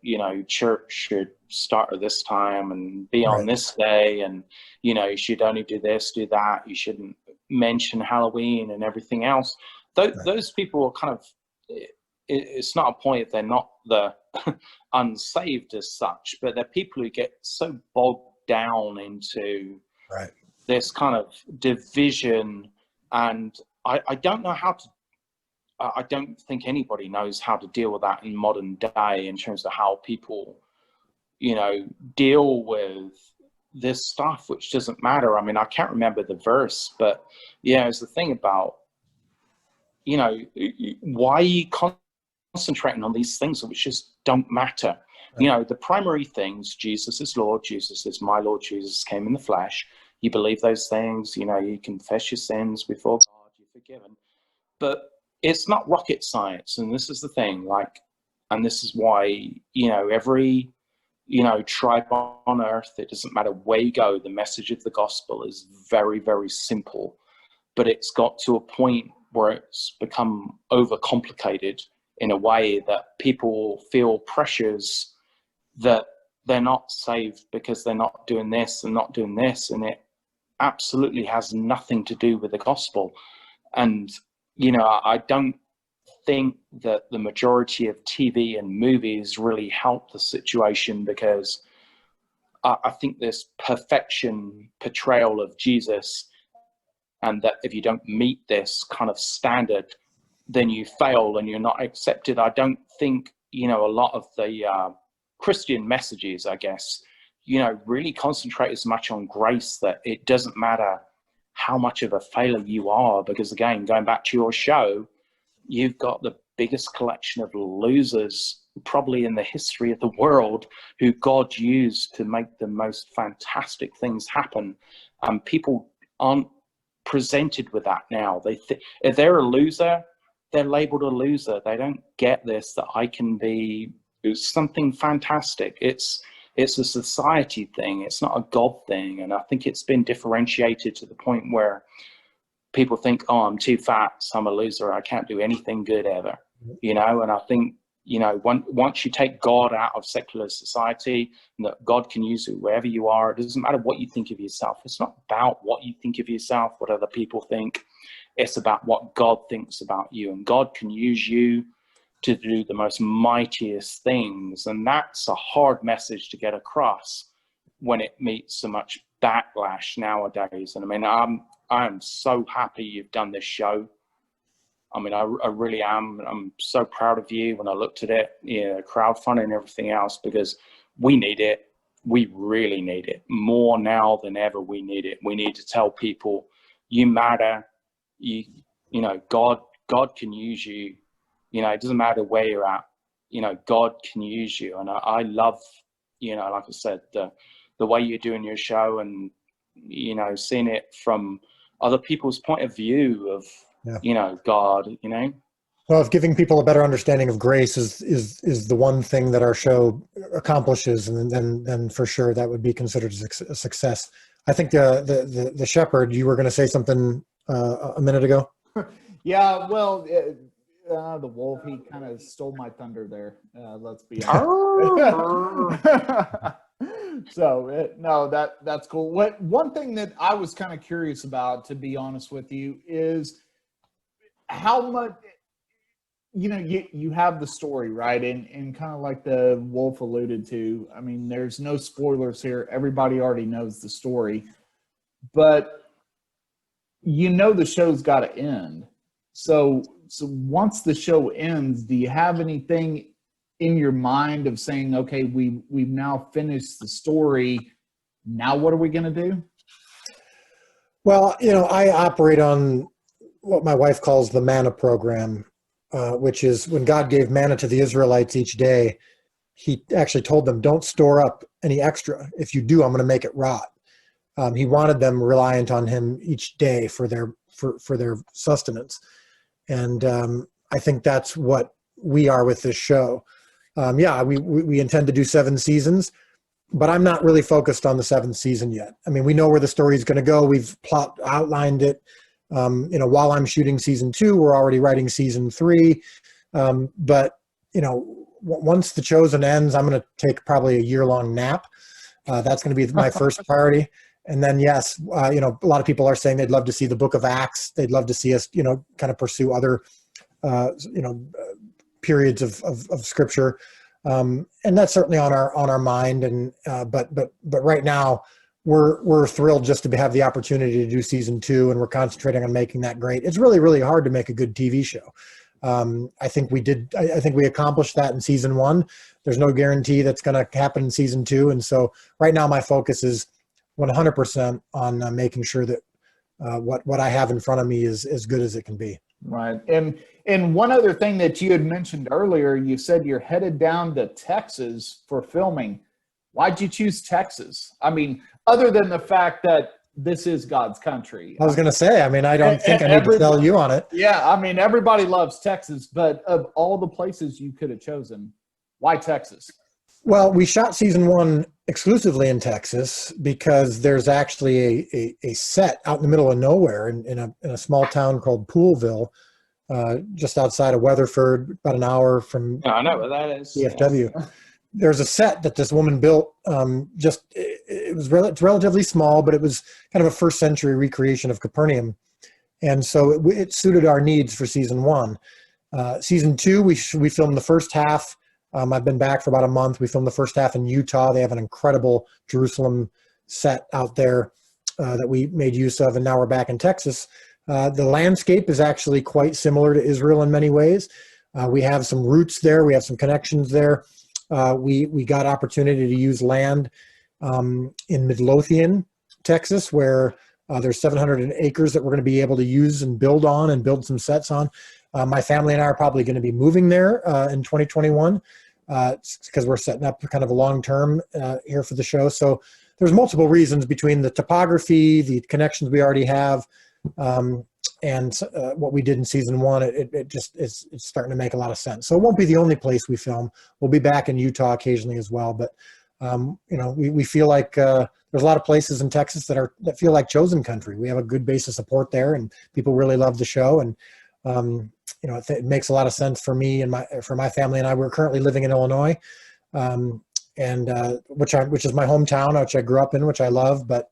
church should start at this time and be on this day, and, you should only do this, do that, you shouldn't mention Halloween and everything else. Those people are kind of, it's not a point if they're not the unsaved as such, but they're people who get so bogged down into this kind of division. And I don't know how to, I don't think anybody knows how to deal with that in modern day, in terms of how people, deal with this stuff, which doesn't matter. I mean, I can't remember the verse, but it's the thing about, why are you concentrating on these things which just don't matter? The primary things: Jesus is Lord, Jesus is my Lord, Jesus came in the flesh. You believe those things, you confess your sins before God, you're forgiven. But it's not rocket science, and this is the thing, and this is why, every, tribe on earth, it doesn't matter where you go, the message of the gospel is very, very simple, but it's got to a point where it's become overcomplicated in a way that people feel pressures that they're not saved because they're not doing this and not doing this, and it absolutely has nothing to do with the gospel. And I don't think that the majority of TV and movies really help the situation, because I think this perfection portrayal of Jesus, and that if you don't meet this kind of standard, then you fail and you're not accepted. I don't think, a lot of the Christian messages, I guess, really concentrate as much on grace, that it doesn't matter how much of a failure you are, because, again, going back to your show, you've got the biggest collection of losers probably in the history of the world, who God used to make the most fantastic things happen. People aren't presented with that now. If they're a loser, they're labeled a loser. They don't get this, that I can be something fantastic. It's a society thing. It's not a God thing. And I think it's been differentiated to the point where people think, oh, I'm too fat, so I'm a loser, I can't do anything good ever, and I think, once you take God out of secular society, and that God can use you wherever you are, it doesn't matter what you think of yourself. It's not about what you think of yourself, what other people think. It's about what God thinks about you, and God can use you to do the most mightiest things. And that's a hard message to get across when it meets so much backlash nowadays. And I mean, I'm so happy you've done this show. I mean, I really am. I'm so proud of you when I looked at it, crowdfunding and everything else, because we need it. We really need it more now than ever. We need it. We need to tell people, you matter. God can use you. It doesn't matter where you're at. God can use you. And I love, like I said, the way you're doing your show, and, seeing it from other people's point of view of, God, Well, if giving people a better understanding of grace is the one thing that our show accomplishes, and then for sure that would be considered a success. I think the shepherd, you were going to say something a minute ago. Yeah, well, the wolf, he kind of stole my thunder there. Let's be honest. So no, that's cool. One thing that I was kind of curious about, to be honest with you, is how much, you have the story, right? And kind of like the wolf alluded to, I mean, there's no spoilers here. Everybody already knows the story, but the show's got to end. So once the show ends, do you have anything in your mind of saying, okay, we've now finished the story. Now what are we going to do? Well, I operate on what my wife calls the manna program, which is when God gave manna to the Israelites each day, he actually told them, don't store up any extra. If you do, I'm going to make it rot. He wanted them reliant on him each day for their sustenance. And I think that's what we are with this show. We intend to do 7 seasons, but I'm not really focused on the 7th season yet. I mean, we know where the story is going to go. We've outlined it. While I'm shooting season 2, we're already writing season 3. But once The Chosen ends, I'm going to take probably a year-long nap. That's going to be my first priority. And then, yes, a lot of people are saying they'd love to see the Book of Acts. They'd love to see us, kind of pursue other, periods of Scripture, and that's certainly on our mind. And but right now, we're thrilled just to have the opportunity to do season 2, and we're concentrating on making that great. It's really, really hard to make a good TV show. I think we did. I think we accomplished that in season 1. There's no guarantee that's going to happen in season 2, and so right now my focus is 100% on making sure that what I have in front of me is as good as it can be. Right. And one other thing that you had mentioned earlier, you said you're headed down to Texas for filming. Why'd you choose Texas? I mean, other than the fact that this is God's country. I was going to say, I mean, I don't think I need to sell you on it. Yeah, I mean, everybody loves Texas, but of all the places you could have chosen, why Texas? Well, we shot season 1 exclusively in Texas because there's actually a set out in the middle of nowhere in a small town called Poolville, just outside of Weatherford, about an hour from I know where that is. DFW. Yeah. There's a set that this woman built. It's relatively small, but it was kind of a first century recreation of Capernaum, and so it suited our needs for season 1. Season 2, we filmed the first half. I've been back for about a month. We filmed the first half in Utah. They have an incredible Jerusalem set out there that we made use of, and now we're back in Texas. The landscape is actually quite similar to Israel in many ways. We have some roots there. We have some connections there. We got opportunity to use land in Midlothian, Texas, where there's 700 acres that we're going to be able to use and build on and build some sets on. My family and I are probably going to be moving there in 2021 because we're setting up kind of a long-term here for the show. So there's multiple reasons between the topography, the connections we already have, and what we did in season 1. It's starting to make a lot of sense. So it won't be the only place we film. We'll be back in Utah occasionally as well. But we feel like there's a lot of places in Texas that feel like chosen country. We have a good base of support there, and people really love the show. And it makes a lot of sense for me and for my family and I. We're currently living in Illinois, which is my hometown, which I grew up in, which I love. But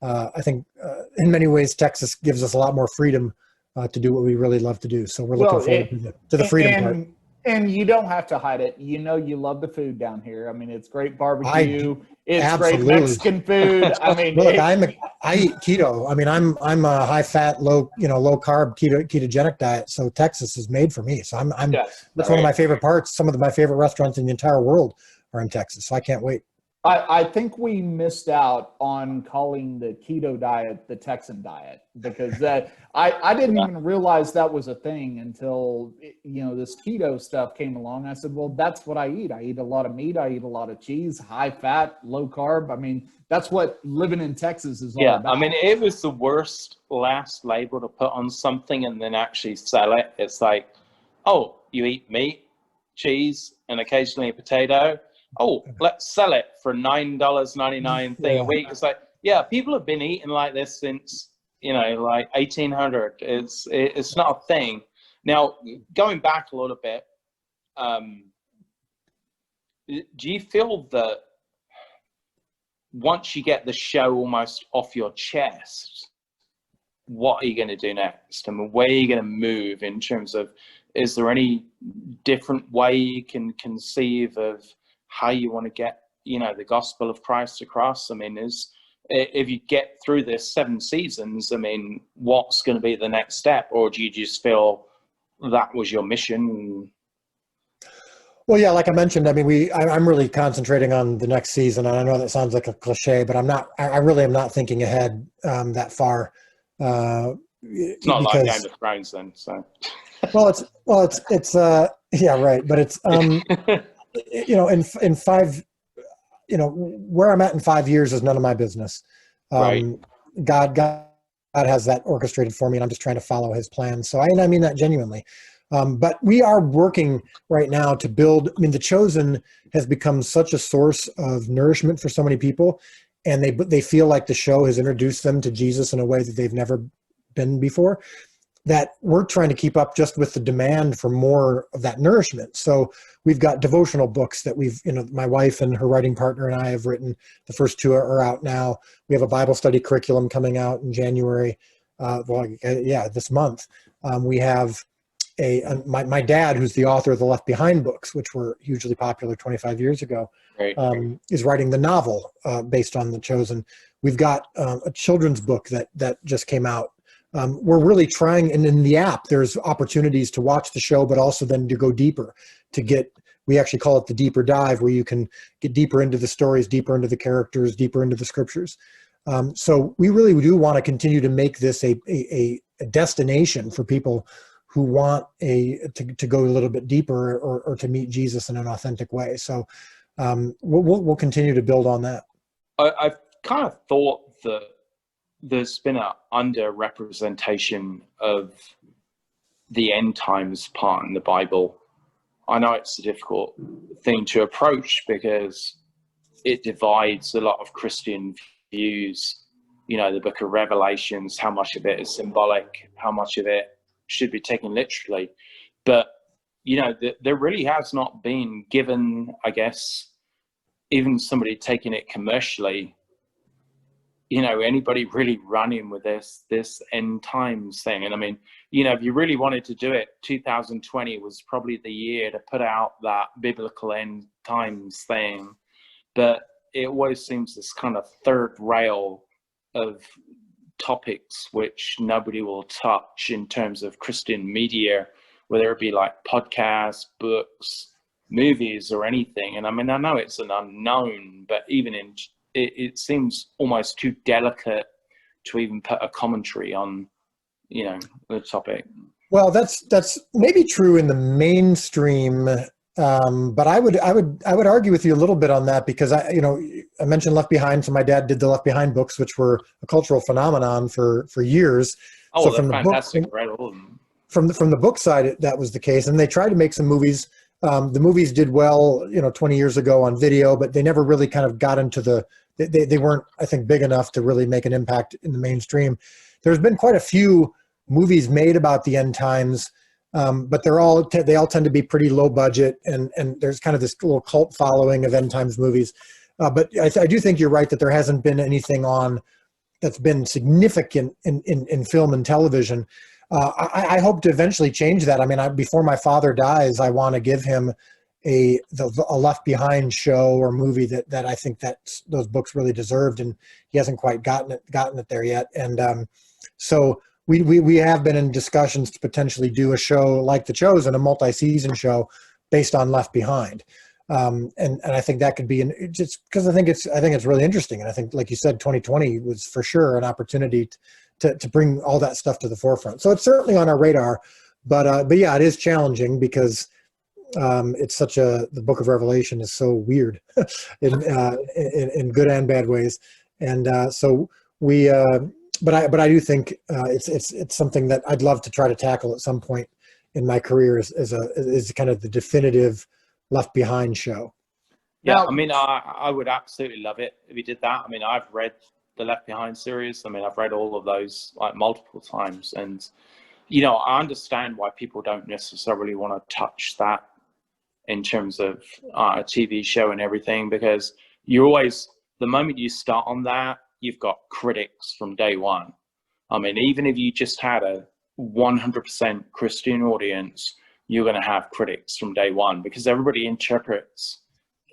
I think in many ways Texas gives us a lot more freedom to do what we really love to do. So we're looking forward to the freedom part. And you don't have to hide it. You loove the food down here. I mean, it's great barbecue. It's absolutely great Mexican food. I mean, look, I eat keto. I mean, I'm a high fat, low carb ketogenic diet. So Texas is made for me. So that's one of my favorite parts. Some of my favorite restaurants in the entire world are in Texas. So I can't wait. I think we missed out on calling the keto diet the Texan diet, because I didn't even realize that was a thing until this keto stuff came along. I said, well, that's what I eat. I eat a lot of meat. I eat a lot of cheese, high fat, low carb. I mean, that's what living in Texas is all about. I mean, it was the worst last label to put on something and then actually sell it. It's like, oh, you eat meat, cheese, and occasionally a potato. Oh, let's sell it for $9.99 thing a week. It's like, yeah, people have been eating like this since you know, like 1800. It's not a thing. Now, going back a little bit, do you feel that once you get the show almost off your chest, what are you going to do next? I mean, where are you going to move in terms of, is there any different way you can conceive of how you want to get, you know, the gospel of Christ across? I mean, if you get through this 7 seasons, I mean, what's going to be the next step? Or do you just feel that was your mission? Well, yeah, like I mentioned, I mean, I'm really concentrating on the next season, and I know that sounds like a cliche, but I'm not. I really am not thinking ahead that far. It's not like Game of Thrones, then. So, it's yeah, right. But it's you know, in 5, you know, where I'm at in 5 years is none of my business. Right. God has that orchestrated for me, and I'm just trying to follow His plan. So, I mean that genuinely. But we are working right now to build. I mean, The Chosen has become such a source of nourishment for so many people, and they feel like the show has introduced them to Jesus in a way that they've never been before, that we're trying to keep up just with the demand for more of that nourishment. So we've got devotional books that my wife and her writing partner and I have written. The first 2 are out now. We have a Bible study curriculum coming out in January. This month. We have my dad, who's the author of the Left Behind books, which were hugely popular 25 years ago, Right. Is writing the novel based on The Chosen. We've got a children's book that just came out. We're really trying, and in the app, there's opportunities to watch the show, but also then to go deeper, we actually call it the deeper dive, where you can get deeper into the stories, deeper into the characters, deeper into the scriptures. So we really do want to continue to make this a destination for people who want to go a little bit deeper or to meet Jesus in an authentic way. So we'll continue to build on that. I've kind of thought that there's been an underrepresentation of the end times part in the Bible. I know it's a difficult thing to approach because it divides a lot of Christian views. You know, the book of Revelations, how much of it is symbolic, how much of it should be taken literally. But, you know, there really has not been given, I guess, even somebody taking it commercially, you know, anybody really running with this end times thing. And I mean, you know, if you really wanted to do it, 2020 was probably the year to put out that biblical end times thing. But it always seems this kind of third rail of topics which nobody will touch in terms of Christian media, whether it be like podcasts, books, movies, or anything. And I mean, I know it's an unknown, but even it seems almost too delicate to even put a commentary on, you know, the topic. Well, that's maybe true in the mainstream, but I would argue with you a little bit on that, because I mentioned Left Behind. So my dad did the Left Behind books, which were a cultural phenomenon for years. Oh, so they're fantastic, right? From the book side, that was the case, and they tried to make some movies. The movies did well, 20 years ago on video, but they never really kind of got into they weren't, I think, big enough to really make an impact in the mainstream. There's been quite a few movies made about the end times, but they all tend to be pretty low budget, and there's kind of this little cult following of end times movies. But I do think you're right that there hasn't been anything on that's been significant in film and television. I hope to eventually change that. I mean, before my father dies, I want to give him a Left Behind show or movie that I think that those books really deserved, and he hasn't quite gotten it there yet. And so we have been in discussions to potentially do a show like The Chosen, a multi-season show based on Left Behind. And I think that could be just because I think it's really interesting, and I think, like you said, 2020 was for sure an opportunity to bring all that stuff to the forefront. So it's certainly on our radar, but yeah, it is challenging because it's the Book of Revelation is so weird in good and bad ways, and so we. But I do think it's something that I'd love to try to tackle at some point in my career is kind of the definitive Left Behind show. Yeah, I mean, I would absolutely love it if he did that. I mean, I've read the Left Behind series. I mean, I've read all of those like multiple times, and I understand why people don't necessarily want to touch that in terms of a TV show and everything, because the moment you start on that, you've got critics from day one. I mean, even if you just had a 100% Christian audience, you're going to have critics from day one, because everybody interprets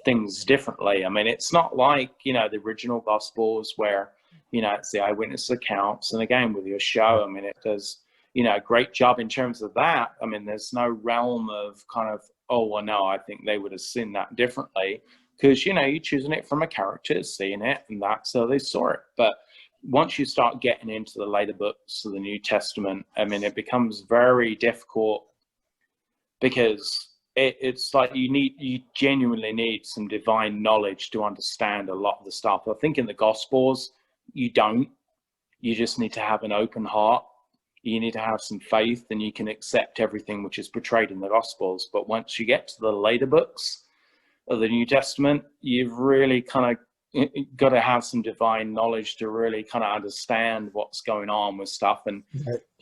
things differently. I mean, it's not like, the original Gospels where, it's the eyewitness accounts. And again, with your show, I mean, it does, a great job in terms of that. I mean, there's no realm of kind of, oh, well, no, I think they would have seen that differently, because, you're choosing it from a character, seeing it, and that's how they saw it. But once you start getting into the later books of the New Testament, I mean, it becomes very difficult, because it's like you genuinely need some divine knowledge to understand a lot of the stuff. I think in the Gospels, you don't. You just need to have an open heart. You need to have some faith, and you can accept everything which is portrayed in the Gospels. But once you get to the later books of the New Testament, you've really kind of got to have some divine knowledge to really kind of understand what's going on with stuff. And,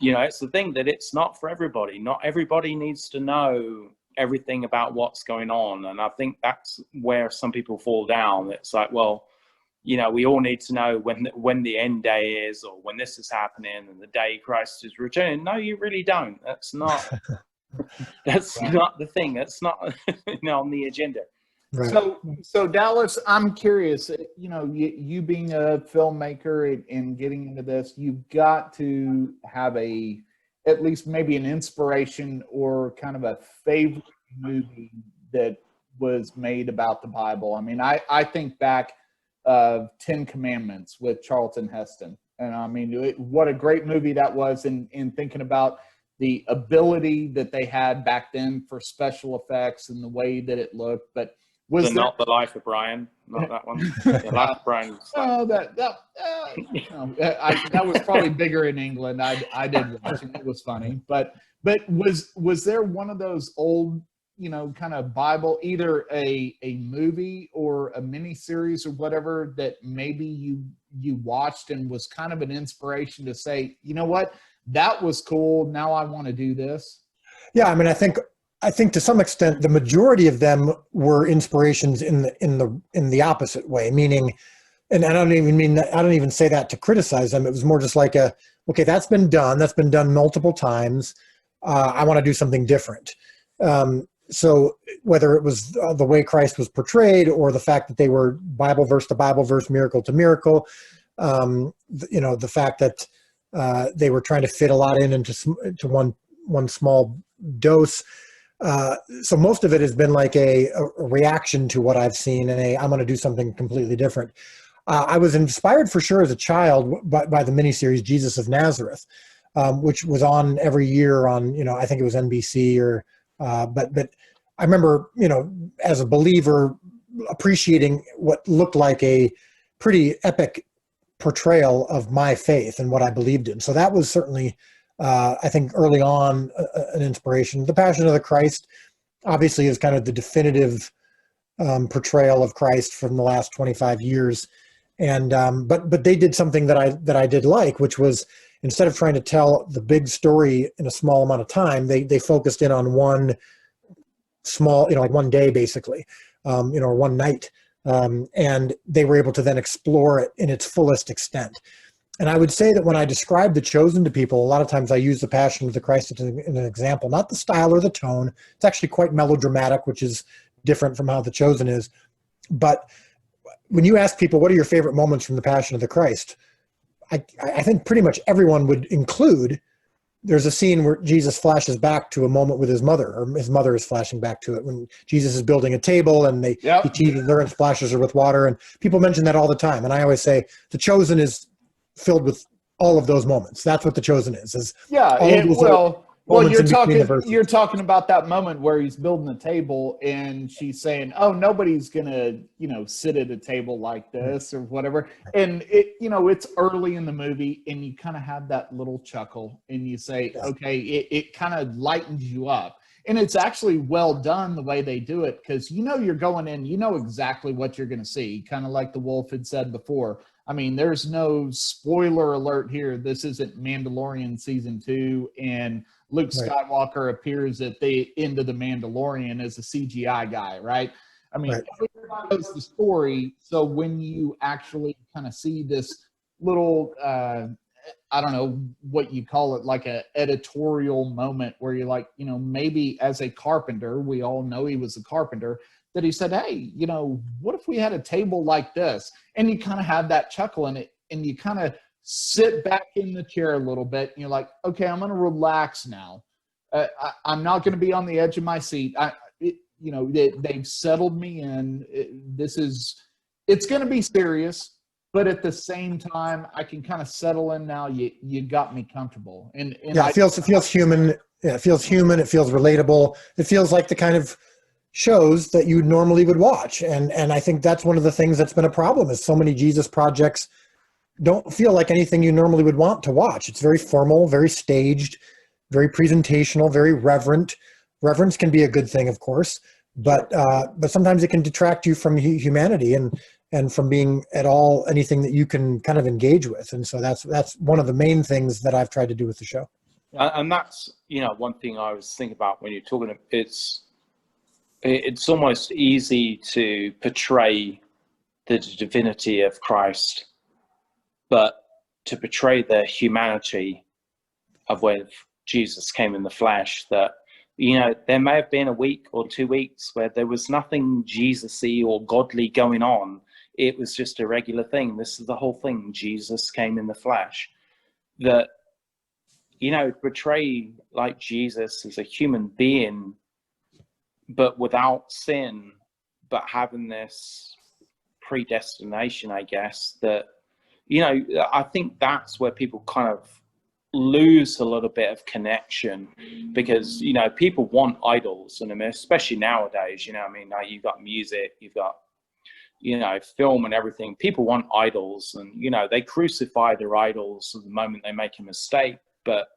it's the thing that it's not for everybody. Not everybody needs to know everything about what's going on. And I think that's where some people fall down. It's like, well, we all need to know when the end day is, or when this is happening and the day Christ is returning. No, you really don't. That's not, that's not the thing. That's not, on the agenda. Right. So Dallas, I'm curious, you being a filmmaker and getting into this, you've got to have at least maybe an inspiration or kind of a favorite movie that was made about the Bible. I mean, I think back of 10 Commandments with Charlton Heston. And I mean, what a great movie that was in thinking about the ability that they had back then for special effects and the way that it looked. But not The Life of Brian, not that one. The Life of Brian. Oh, that was probably bigger in England. I did watch it. It was funny. But was there one of those old, kind of Bible, either a movie or a mini series or whatever, that maybe you watched and was kind of an inspiration to say, you know what, that was cool, now I want to do this? Yeah, I mean, I think to some extent the majority of them were inspirations in the opposite way, meaning, and I don't even say that to criticize them. It was more just like okay, that's been done multiple times. I want to do something different. So whether it was the way Christ was portrayed, or the fact that they were Bible verse to Bible verse, miracle to miracle, the fact that they were trying to fit a lot into one small dose. So most of it has been like a reaction to what I've seen, and I'm going to do something completely different. I was inspired for sure as a child by the miniseries Jesus of Nazareth, which was on every year on, I think it was NBC but I remember, as a believer, appreciating what looked like a pretty epic portrayal of my faith and what I believed in. So that was certainly, I think, early on an inspiration. The Passion of the Christ obviously is kind of the definitive portrayal of Christ from the last 25 years. And but they did something that I did like, which was, instead of trying to tell the big story in a small amount of time, they focused in on one small, like one day basically, or one night. And they were able to then explore it in its fullest extent. And I would say that when I describe The Chosen to people, a lot of times I use The Passion of the Christ as an example, not the style or the tone. It's actually quite melodramatic, which is different from how The Chosen is. But when you ask people, what are your favorite moments from The Passion of the Christ? I think pretty much everyone would include, there's a scene where Jesus flashes back to a moment with his mother, or his mother is flashing back to it, when Jesus is building a table and he teases her and splashes her with water. And people mention that all the time. And I always say The Chosen is filled with all of those moments. That's what The Chosen is you're talking about that moment where he's building a table and she's saying, oh, nobody's gonna sit at a table like this or whatever, and it's early in the movie and you kind of have that little chuckle and you say, okay, it kind of lightens you up. And it's actually well done the way they do it, because you're going in, exactly what you're going to see, kind of like the Wolf had said before. I mean, there's no spoiler alert here. This isn't Mandalorian season 2, and Luke Skywalker appears at the end of the Mandalorian as a CGI guy, right? I mean, everybody knows the story. So when you actually kind of see this little, I don't know what you call it, like a editorial moment where you're like, maybe as a carpenter, we all know he was a carpenter, that he said, hey, what if we had a table like this? And you kind of have that chuckle in it, and you kind of sit back in the chair a little bit, and you're like, okay, I'm going to relax now. I'm not going to be on the edge of my seat. They've settled me in. It's going to be serious, but at the same time, I can kind of settle in now. You got me comfortable, and it feels human. Yeah, it feels human. It feels relatable. It feels like the kind of shows that you normally would watch, and I think that's one of the things that's been a problem, is so many Jesus projects don't feel like anything you normally would want to watch. It's very formal, very staged, very presentational, very reverent. Reverence can be a good thing, of course, but sometimes it can detract you from humanity and from being at all anything that you can kind of engage with. And so that's one of the main things that I've tried to do with the show. And that's, one thing I was thinking about when you're talking, it's almost easy to portray the divinity of Christ, but to portray the humanity of where Jesus came in the flesh, that, there may have been a week or 2 weeks where there was nothing Jesus-y or godly going on. It was just a regular thing. This is the whole thing. Jesus came in the flesh. That, portray like Jesus as a human being, but without sin, but having this predestination, I guess, that, I think that's where people kind of lose a little bit of connection, because, people want idols. And I mean, especially nowadays, now you've got music, you've got, film and everything. People want idols, and, they crucify their idols the moment they make a mistake. But,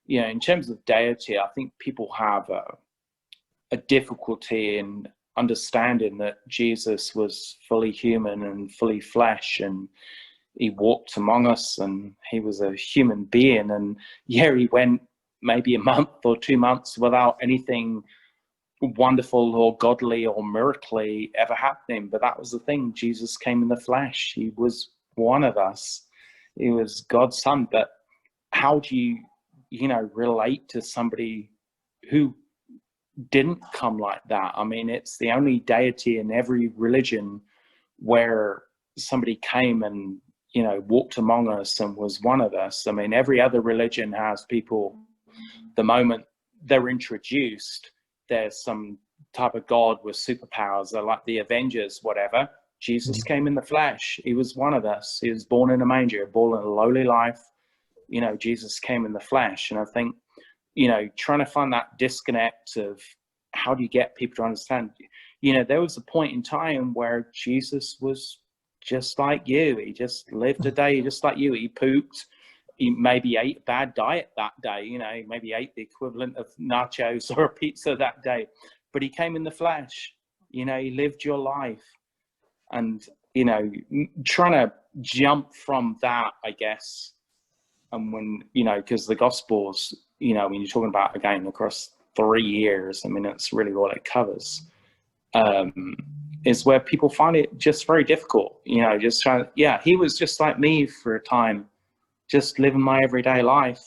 in terms of deity, I think people have a difficulty in understanding that Jesus was fully human and fully flesh, and he walked among us, and he was a human being. And he went maybe a month or 2 months without anything wonderful or godly or miraculously ever happening. But that was the thing. Jesus came in the flesh. He was one of us. He was God's son. But how do you, relate to somebody who didn't come like that? I mean, it's the only deity in every religion where somebody came and, walked among us and was one of us. I mean, every other religion has people, the moment they're introduced, there's some type of god with superpowers. They're like the Avengers, whatever. Jesus came in the flesh. He was one of us. He was born in a manger, born in a lowly life. Jesus came in the flesh. And I think, trying to find that disconnect of how do you get people to understand, there was a point in time where Jesus was just like you. He just lived a day just like you. He pooped. He maybe ate a bad diet that day, maybe ate the equivalent of nachos or a pizza that day, but he came in the flesh. He lived your life. And, trying to jump from that, I guess, and when, because the Gospels, when you're talking about, again, across 3 years, I mean, that's really what it covers, is where people find it just very difficult, just trying to, he was just like me for a time, just living my everyday life.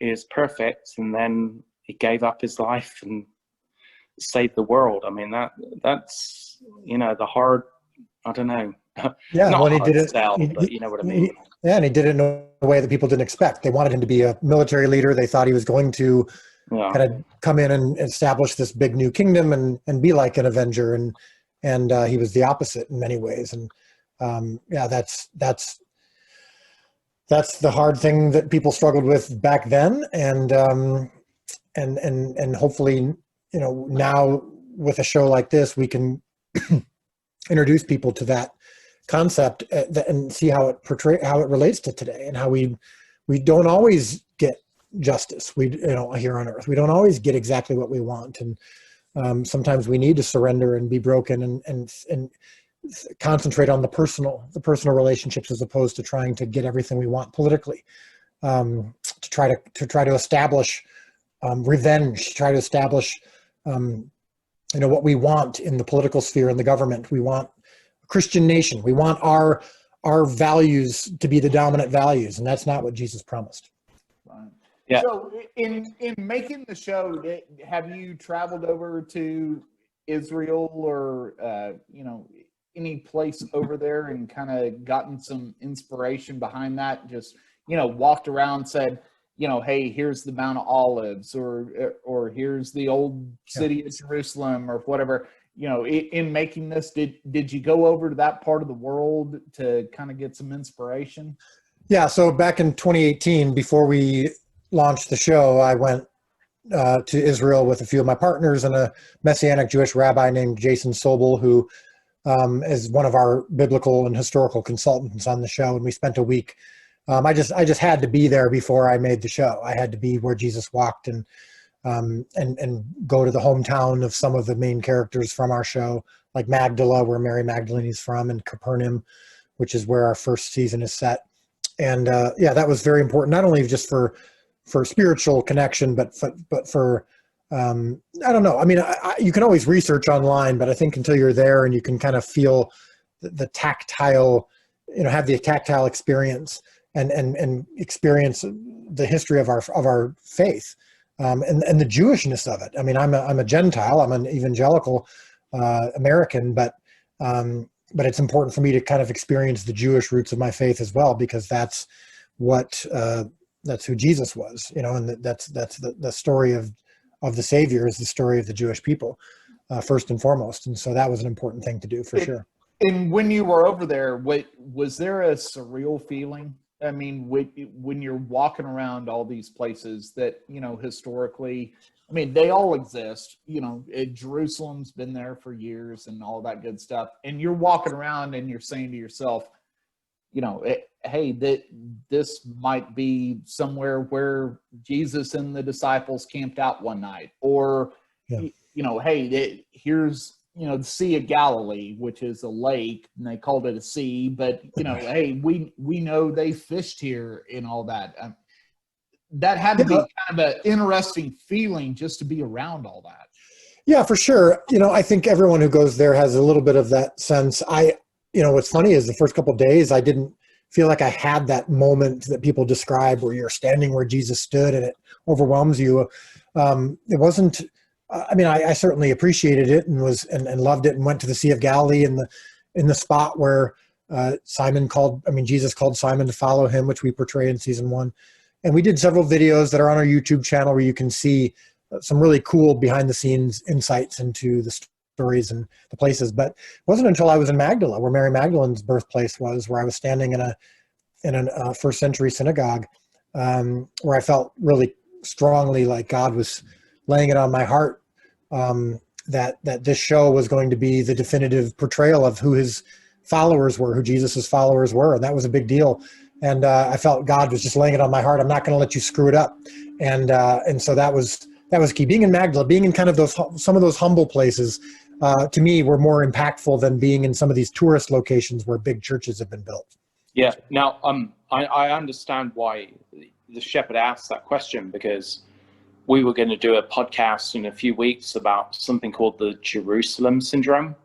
Is perfect, and then he gave up his life and saved the world. I mean, that's the hard, I don't know. Yeah, not when he hard did it, sell, but you know what I mean. And he did it in a way that people didn't expect. They wanted him to be a military leader. They thought he was going to kind of come in and establish this big new kingdom and be like an Avenger, and he was the opposite in many ways. And that's the hard thing that people struggled with back then, and hopefully, now with a show like this, we can introduce people to that concept and see how it relates to today, and how we don't always get justice. Here on earth, we don't always get exactly what we want, and sometimes we need to surrender and be broken and concentrate on the personal relationships as opposed to trying to get everything we want politically. To try to establish revenge, try to establish what we want in the political sphere and the government. We want a Christian nation. We want our values to be the dominant values, and that's not what Jesus promised. Right. Yeah. So in making the show, have you traveled over to Israel or any place over there and kind of gotten some inspiration behind that? Just walked around, said, hey, here's the Mount of Olives, or here's the old city of Jerusalem, or whatever. In making this, did you go over to that part of the world to kind of get some inspiration? Yeah. So back in 2018, before we launched the show, I went to Israel with a few of my partners and a Messianic Jewish rabbi named Jason Sobel, who is one of our biblical and historical consultants on the show. And we spent a week. I just had to be there before I made the show. I had to be where Jesus walked and go to the hometown of some of the main characters from our show, like Magdala, where Mary Magdalene is from, and Capernaum, which is where our first season is set. And that was very important, not only just for spiritual connection, but for I don't know. I mean, you can always research online, but I think until you're there and you can kind of feel the tactile, have the tactile experience and experience the history of our faith and the Jewishness of it. I mean, I'm a Gentile. I'm an evangelical American, but it's important for me to kind of experience the Jewish roots of my faith as well, because that's who Jesus was, and that's the story of the Savior is the story of the Jewish people, first and foremost. And so that was an important thing to do for sure. And when you were over there, was there a surreal feeling? I mean, when you're walking around all these places that, historically, I mean, they all exist, Jerusalem's been there for years and all that good stuff. And you're walking around and you're saying to yourself, hey, this might be somewhere where Jesus and the disciples camped out one night, or, hey, here's, the Sea of Galilee, which is a lake, and they called it a sea, but, hey, we know they fished here and all that. That had to be kind of an interesting feeling just to be around all that. Yeah, for sure. I think everyone who goes there has a little bit of that sense. What's funny is the first couple of days, I didn't feel like I had that moment that people describe where you're standing where Jesus stood and it overwhelms you. It wasn't, I certainly appreciated it and and loved it, and went to the Sea of Galilee in the spot where Jesus called Simon to follow him, which we portray in season 1. And we did several videos that are on our YouTube channel where you can see some really cool behind the scenes insights into the stories and the places. But it wasn't until I was in Magdala, where Mary Magdalene's birthplace was, where I was standing in a first century synagogue, where I felt really strongly like God was laying it on my heart, that this show was going to be the definitive portrayal of who his followers were, who Jesus's followers were. And that was a big deal. And I felt God was just laying it on my heart. I'm not going to let you screw it up. And so that was key. Being in Magdala, being in kind of some of those humble places, to me, were more impactful than being in some of these tourist locations where big churches have been built. Yeah. Now, I understand why the shepherd asked that question, because we were going to do a podcast in a few weeks about something called the Jerusalem syndrome.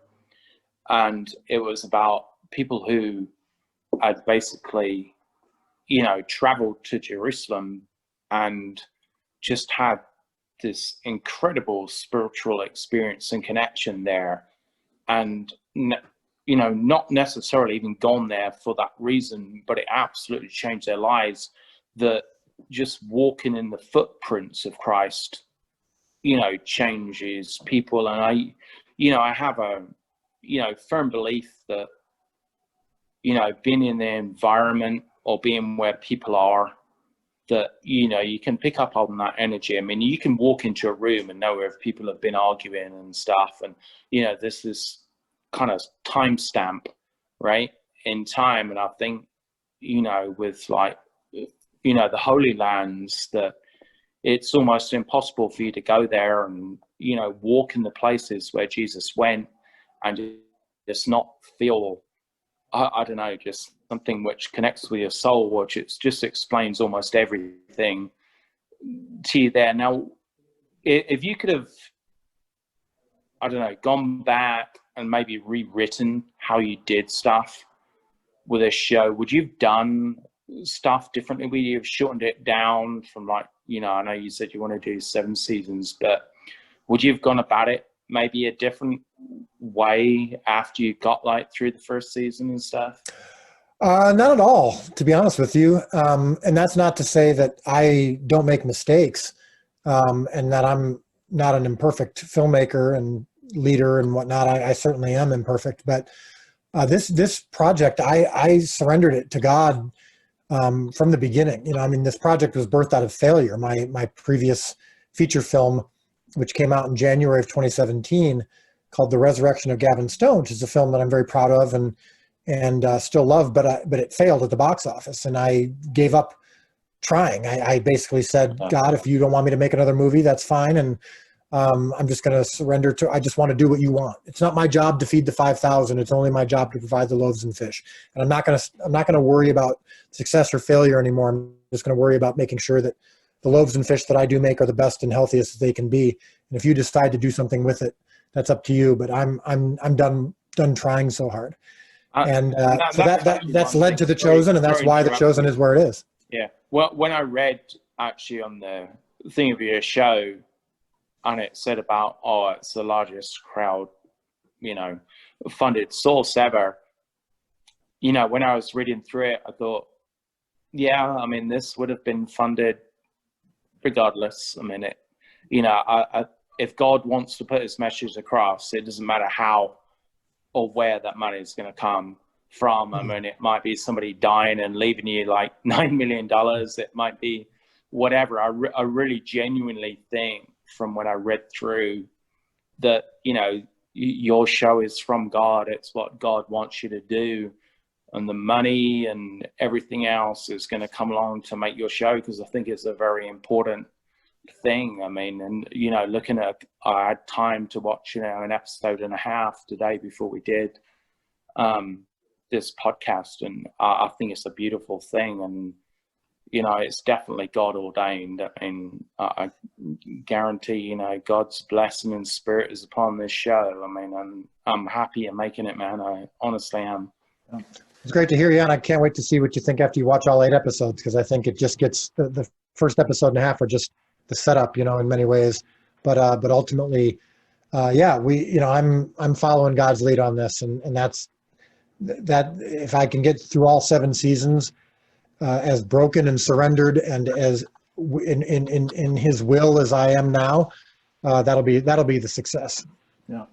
And it was about people who had basically, traveled to Jerusalem and just had this incredible spiritual experience and connection there. And, not necessarily even gone there for that reason, but it absolutely changed their lives. That just walking in the footprints of Christ, changes people. And I have a, firm belief that, being in the environment or being where people are, that, you can pick up on that energy. I mean, you can walk into a room and know if people have been arguing and stuff. And, this is kind of timestamp, right, in time. And I think, with like, the Holy Lands, that it's almost impossible for you to go there and, you know, walk in the places where Jesus went and just not feel, I don't know, just something which connects with your soul, which it just explains almost everything to you there. Now, if you could have, I don't know, gone back and maybe rewritten how you did stuff with a show, would you have done stuff differently? Would you have shortened it down from, like, you know, I know you said you want to do 7 seasons, but would you have gone about it maybe a different way after you got like through the first season and stuff? Not at all, to be honest with you. And that's not to say that I don't make mistakes, and that I'm not an imperfect filmmaker and leader and whatnot. I certainly am imperfect, but this project, I surrendered it to God from the beginning. You know, I mean, this project was birthed out of failure. My previous feature film, which came out in January of 2017, called The Resurrection of Gavin Stone, which is a film that I'm very proud of and still love, but it failed at the box office, and I gave up trying. I basically said, God, if you don't want me to make another movie, that's fine, and I'm just going to surrender to. I just want to do what you want. It's not my job to feed the 5,000. It's only my job to provide the loaves and fish. And I'm not going to worry about success or failure anymore. I'm just going to worry about making sure that the loaves and fish that I do make are the best and healthiest they can be. And if you decide to do something with it, that's up to you. But I'm done trying so hard. So that's led to The Chosen, and that's why The Chosen is where it is. Yeah. Well, when I read actually on the thing of your show, and it said about, oh, it's the largest crowd, you know, funded source ever. You know, when I was reading through it, I thought, yeah, I mean, this would have been funded regardless. I mean, you know, if God wants to put his message across, it doesn't matter how or where that money is going to come from. I mean, it might be somebody dying and leaving you like $9 million. It might be whatever. I really genuinely think, from when I read through, that, you know, your show is from God. It's what God wants you to do, and the money and everything else is going to come along to make your show, because I think it's a very important thing. I mean, and, you know, looking at, I had time to watch, you know, an episode and a half today before we did this podcast, and I think it's a beautiful thing. And, you know, it's definitely God ordained, and I guarantee, you know, God's blessing and spirit is upon this show. I mean, I'm happy in making it, man. I honestly am. It's great to hear you, and I can't wait to see what you think after you watch all 8 episodes, because I think it just gets, the first episode and a half are just the setup, you know, in many ways. But ultimately, yeah, you know, I'm following God's lead on this, and that's that. If I can get through all 7 seasons, as broken and surrendered and as in his will as I am now, that'll be the success. Yeah.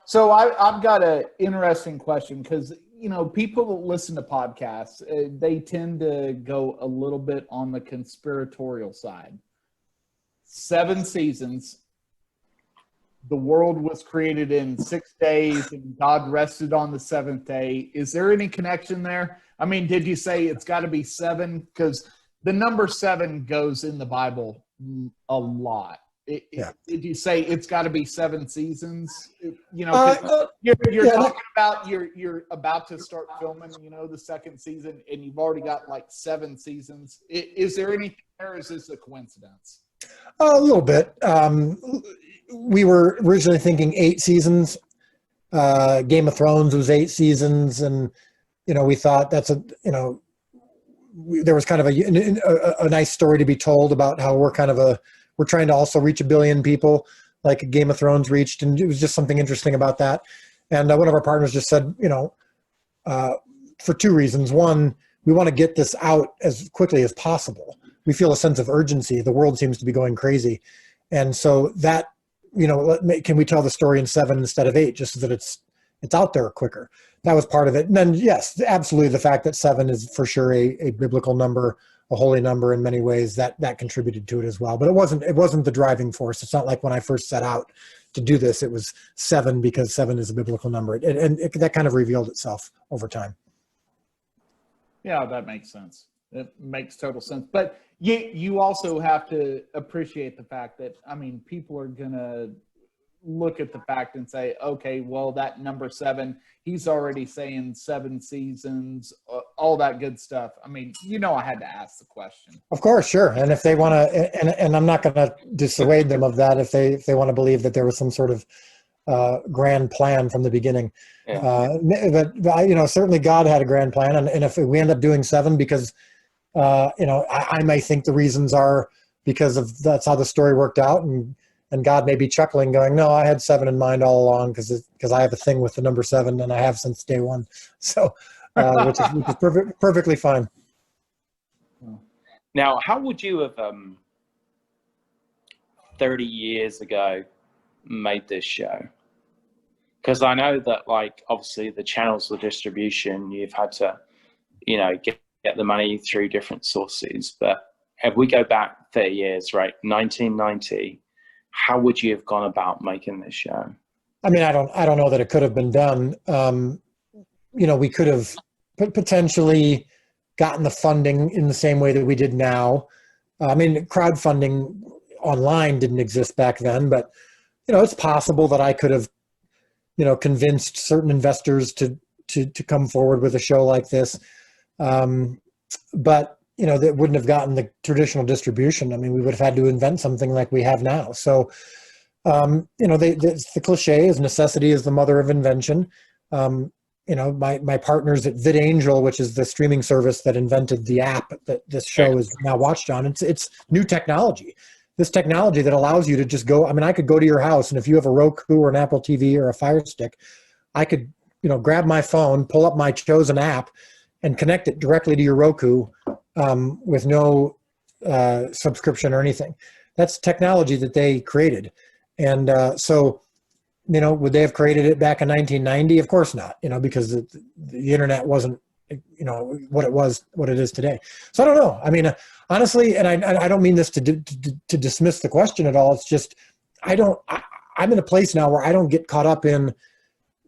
So I've got an interesting question, because, you know, people that listen to podcasts, they tend to go a little bit on the conspiratorial side. 7 seasons. The world was created in 6 days, and God rested on the 7th day. Is there any connection there? I mean, did you say it's got to be 7? Because the number 7 goes in the Bible a lot. Yeah. Did you say it's got to be 7 seasons? You know, you're talking about you're about to start filming, you know, the 2nd season, and you've already got like 7 seasons. Is there anything there, or is this a coincidence? A little bit. We were originally thinking 8 seasons. Game of Thrones was 8 seasons, and, you know, we thought that's there was kind of a nice story to be told about how we're trying to also reach 1 billion people, like Game of Thrones reached, and it was just something interesting about that. And one of our partners just said, you know, for 2 reasons. One, we want to get this out as quickly as possible. We feel a sense of urgency. The world seems to be going crazy, and so that, you know, can we tell the story in 7 instead of 8, just so that it's out there quicker? That was part of it. And then, yes, absolutely, the fact that 7 is for sure a biblical number, a holy number in many ways, that contributed to it as well. But it wasn't the driving force. It's not like when I first set out to do this, it was 7 because 7 is a biblical number. That kind of revealed itself over time. Yeah, that makes sense. It makes total sense. But you also have to appreciate the fact that, I mean, people are gonna look at the fact and say, okay, well, that number 7, he's already saying 7 seasons, all that good stuff. I mean, I had to ask the question. Of course, sure. And if they want to, and I'm not going to dissuade them of that if they want to believe that there was some sort of grand plan from the beginning. Yeah. But certainly God had a grand plan, and if we end up doing 7, because I may think the reasons are because of that's how the story worked out, and God may be chuckling, going, "No, I had 7 in mind all along because I have a thing with the number 7, and I have since day one." So, which is perfectly fine. Now, how would you have 30 years ago made this show? Because I know that, like, obviously the channels of distribution, you've had to, get the money through different sources. But if we go back 30 years, right, 1990, how would you have gone about making this show? I mean, I don't know that it could have been done. We could have potentially gotten the funding in the same way that we did now. I mean, crowdfunding online didn't exist back then, but it's possible that I could have, convinced certain investors to come forward with a show like this. But that wouldn't have gotten the traditional distribution. I mean, we would have had to invent something like we have now. So, the cliche is necessity is the mother of invention. My partners at VidAngel, which is the streaming service that invented the app that this show is now watched on, it's new technology. This technology that allows you to just go, I mean, I could go to your house, and if you have a Roku or an Apple TV or a Fire Stick, I could, grab my phone, pull up my chosen app, and connect it directly to your Roku with no subscription or anything. That's technology that they created. And so, would they have created it back in 1990? Of course not, because the internet wasn't, what it is today. So I don't know. I mean, honestly, and I don't mean this to dismiss the question at all. It's just, I'm in a place now where I don't get caught up in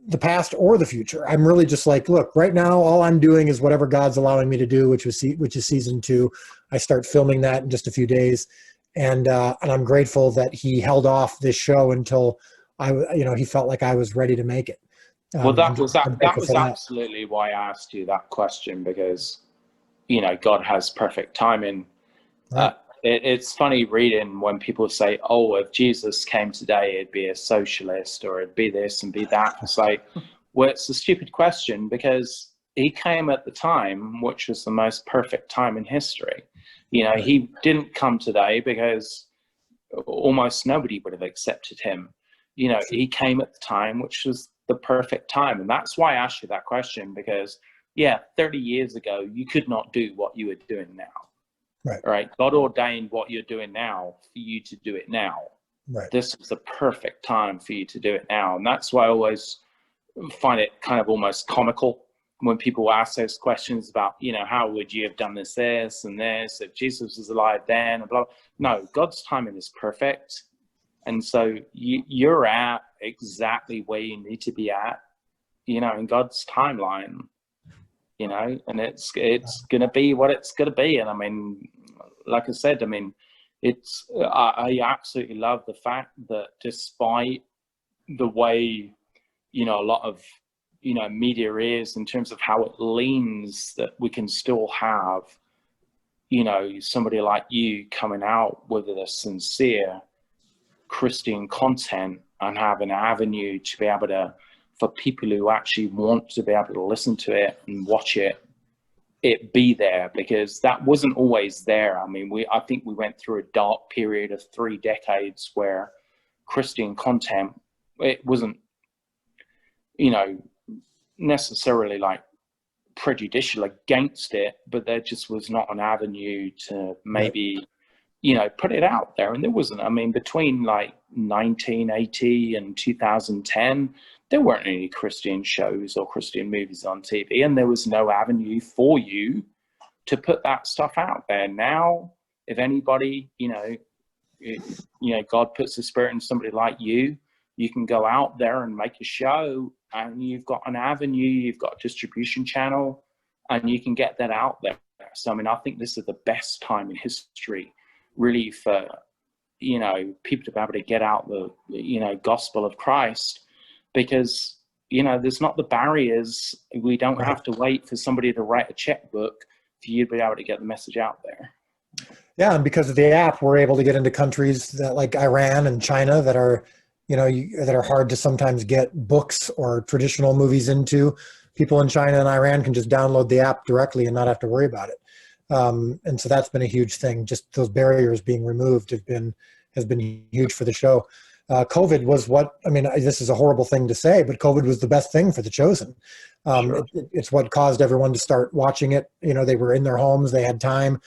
the past or the future. I'm really just like, look, right now, all I'm doing is whatever God's allowing me to do, which is season 2. I start filming that in just a few days. And I'm grateful that he held off this show until he felt like I was ready to make it. Well, that was absolutely why I asked you that question, because, God has perfect timing. Right. It's funny reading when people say, oh, if Jesus came today, it'd be a socialist, or it'd be this and be that. It's like, well, it's a stupid question, because he came at the time, which was the most perfect time in history. Right. He didn't come today because almost nobody would have accepted him. He came at the time, which was the perfect time. And that's why I asked you that question, because 30 years ago, you could not do what you are doing now. Right. God ordained what you're doing now for you to do it now. Right. This is the perfect time for you to do it now. And that's why I always find it kind of almost comical when people ask those questions about, how would you have done this, and this, if Jesus was alive then, and blah, blah. No, God's timing is perfect. And so you're at exactly where you need to be at, in God's timeline, and it's going to be what it's going to be. And I mean, like I said, I mean, I absolutely love the fact that despite the way, a lot of, media is in terms of how it leans, that we can still have, somebody like you coming out with a sincere Christian content and have an avenue to be able to, for people who actually want to be able to listen to it and watch it be there, because that wasn't always there. I mean, I think we went through a dark period of 3 decades where Christian content, it wasn't, necessarily like prejudicial against it, but there just was not an avenue to maybe, put it out there. And there wasn't, I mean, between like 1980 and 2010, there weren't any Christian shows or Christian movies on TV, and there was no avenue for you to put that stuff out there. Now, if anybody, God puts the spirit in somebody like you, you can go out there and make a show, and you've got an avenue, you've got a distribution channel, and you can get that out there. So, I mean, I think this is the best time in history, really, for, people to be able to get out the, gospel of Christ, because, there's not the barriers. We don't have to wait for somebody to write a checkbook for you to be able to get the message out there. Yeah, and because of the app, we're able to get into countries that, like Iran and China, that are, that are hard to sometimes get books or traditional movies into. People in China and Iran can just download the app directly and not have to worry about it. And so that's been a huge thing. Just those barriers being removed has been huge for the show. COVID was this is a horrible thing to say, but COVID was the best thing for The Chosen. Sure. It's what caused everyone to start watching it. They were in their homes, they had time,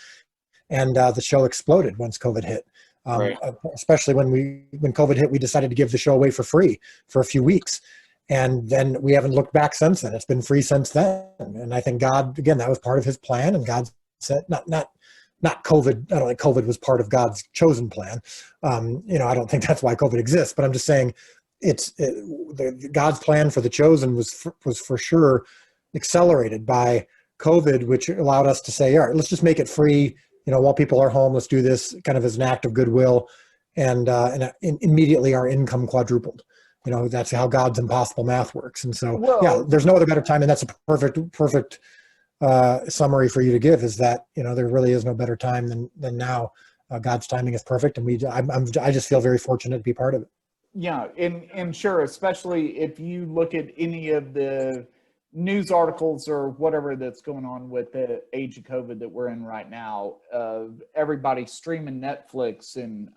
and the show exploded once COVID hit. Right. Especially when COVID hit, we decided to give the show away for free for a few weeks. And then we haven't looked back since then. It's been free since then. And I think God, again, that was part of his plan. And God said, not COVID. I don't think COVID was part of God's chosen plan. I don't think that's why COVID exists, but I'm just saying God's plan for The Chosen was for sure accelerated by COVID, which allowed us to say, all right, let's just make it free. While people are home, let's do this kind of as an act of goodwill. And immediately our income quadrupled. That's how God's impossible math works. And so, there's no other better time. And that's a perfect summary for you to give, is that, there really is no better time than now. God's timing is perfect. And I just feel very fortunate to be part of it. Yeah. And sure, especially if you look at any of the news articles or whatever that's going on with the age of COVID that we're in right now, everybody streaming Netflix. And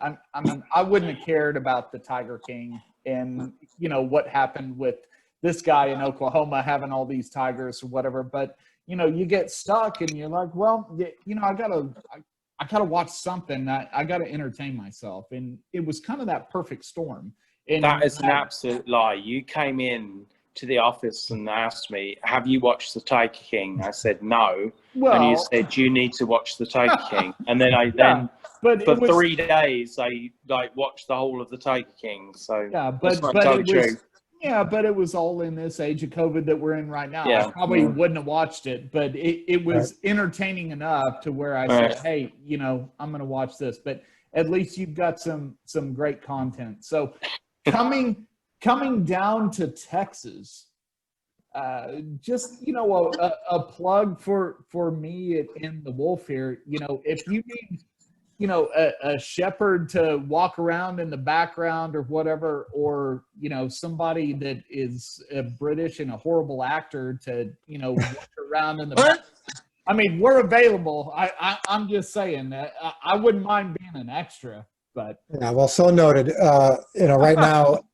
I wouldn't have cared about the Tiger King and, what happened with this guy in Oklahoma having all these tigers or whatever. But, you get stuck and you're like, well, I gotta watch something. I gotta entertain myself. And it was kind of that perfect storm. And that is an absolute lie. You came in to the office and asked me, have you watched The Tiger King? I said no. And you said, you need to watch The Tiger King. And then for 3 days I watched the whole of The Tiger King. So but it was all in this age of COVID that we're in right now. Yeah. I probably wouldn't have watched it, but it was entertaining enough to where I said, hey, I'm going to watch this. But at least you've got some great content. So coming down to Texas, just, a plug for me in the Wolf here, if you need, a shepherd to walk around in the background or whatever, or, somebody that is British and a horrible actor to, walk around in the back. I mean, we're available. I'm just saying that I wouldn't mind being an extra, but. Yeah, well, so noted. Right now,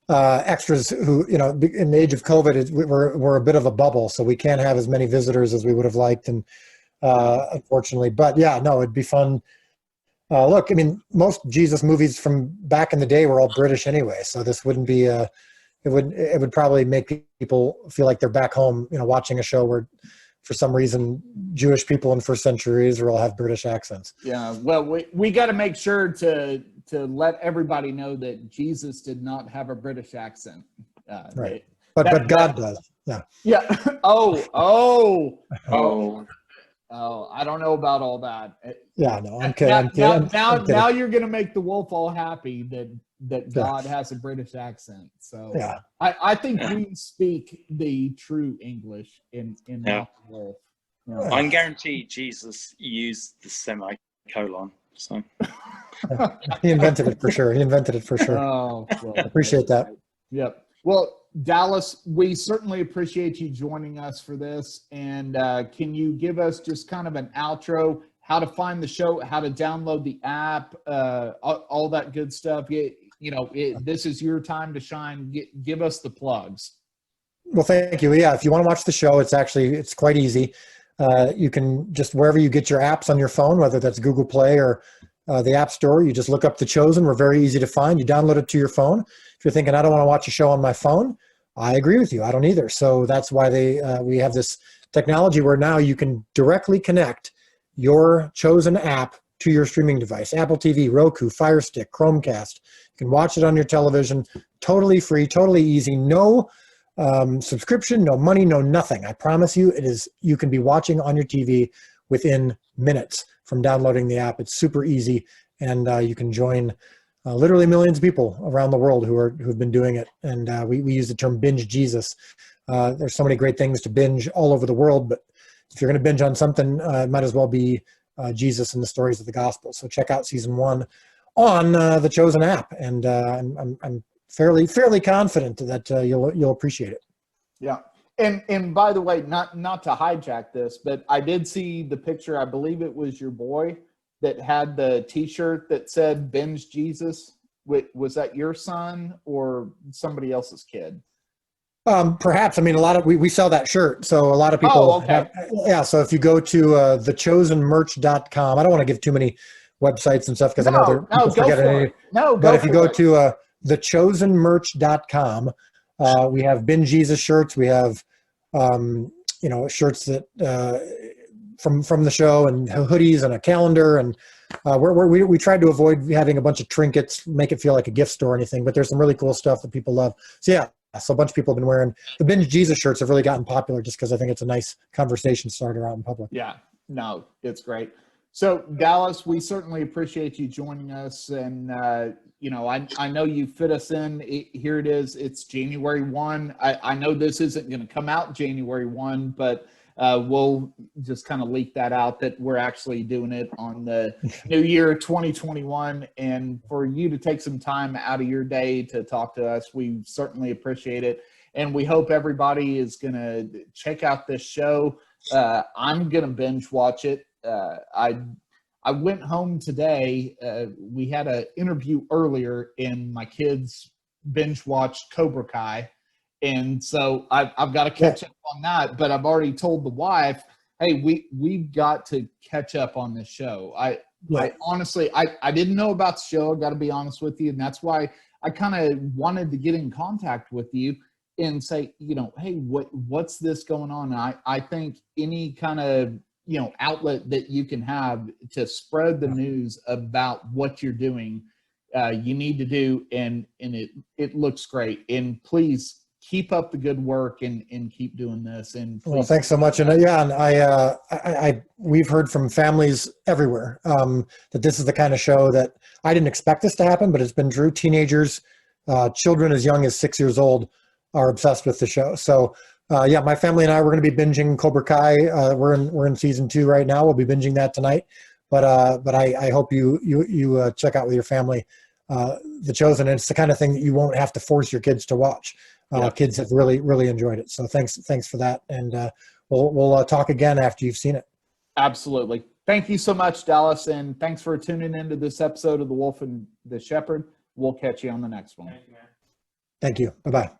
extras who, in the age of COVID, we're a bit of a bubble, so we can't have as many visitors as we would have liked, and unfortunately. But yeah, no, it'd be fun. Look, I mean, most Jesus movies from back in the day were all British anyway, so this wouldn't be it would probably make people feel like they're back home, watching a show where, for some reason, Jewish people in first century Israel have British accents. Yeah, well, we got to make sure to let everybody know that Jesus did not have a British accent. Right, but God does. Yeah. Yeah. I don't know about all that. Yeah, no, I'm kidding. Now you're going to make the Wolf all happy that God has a British accent. So yeah, I think we speak the true English in the Wolf. I can guarantee Jesus used the semicolon. So he invented it for sure. Oh, well, appreciate that. Yep. Well, Dallas, we certainly appreciate you joining us for this. And can you give us just kind of an outro, how to find the show, how to download the app, all that good stuff? This is your time to shine. Give us the plugs. Well, thank you. Yeah, if you want to watch the show, it's quite easy. You can just, wherever you get your apps on your phone, whether that's Google Play or the App Store, you just look up The Chosen. We're very easy to find. You download it to your phone. If you're thinking, I don't want to watch a show on my phone, I agree with you. I don't either. So that's why we have this technology where now you can directly connect your Chosen app to your streaming device, Apple TV, Roku, Fire Stick, Chromecast. You can watch it on your television, totally free, totally easy. No subscription, no money, no nothing. I promise you, you can be watching on your TV within minutes from downloading the app. It's super easy, and you can join literally millions of people around the world who've been doing it. And we use the term binge Jesus. There's so many great things to binge all over the world, but if you're going to binge on something, it might as well be Jesus and the stories of the gospel. So check out season 1 on the Chosen app, and I'm fairly confident that you'll appreciate it. Yeah. And by the way, not to hijack this, but I did see the picture. I believe it was your boy that had the T-shirt that said "Binge Jesus." Was that your son or somebody else's kid? Perhaps. I mean, we sell that shirt, so a lot of people. Oh, okay. Yeah. So if you go to thechosenmerch.com, I don't want to give too many websites and stuff because I know people forget it. But if you go to thechosenmerch.com, we have Bin Jesus shirts. We have shirts that from the show, and hoodies and a calendar, and we tried to avoid having a bunch of trinkets, make it feel like a gift store or anything. But there's some really cool stuff that people love. So yeah. So a bunch of people have been wearing the Binge Jesus shirts. Have really gotten popular just because I think it's a nice conversation starter out in public. Yeah, no, it's great. So Dallas, we certainly appreciate you joining us, and I know you fit us in. Here it is. It's January 1. I know this isn't going to come out January 1, but we'll just kind of leak that out that we're actually doing it on the new year 2021. And for you to take some time out of your day to talk to us, we certainly appreciate it. And we hope everybody is going to check out this show. I'm going to binge watch it. I went home today. We had an interview earlier, and my kids binge watched Cobra Kai. And so I've got to catch up on that, but I've already told the wife, hey, we've got to catch up on this show. I honestly, I didn't know about the show. I got to be honest with you. And that's why I kind of wanted to get in contact with you and say, hey, what's this going on? And I think any kind of, outlet that you can have to spread the news about what you're doing, you need to do. And it looks great. And please, keep up the good work and keep doing this. And well, thanks so much. And we've heard from families everywhere that this is the kind of show that I didn't expect this to happen, but it's been true. Teenagers, children as young as 6 years old are obsessed with the show. So my family and I, we're going to be binging Cobra Kai. We're in season 2 right now. We'll be binging that tonight. But I hope you check out with your family The Chosen. And it's the kind of thing that you won't have to force your kids to watch. Kids have really enjoyed it. So thanks for that. And we'll talk again after you've seen it. Absolutely. Thank you so much, Dallas. And thanks for tuning into this episode of The Wolf and the Shepherd. We'll catch you on the next one. Thank you. Bye-bye.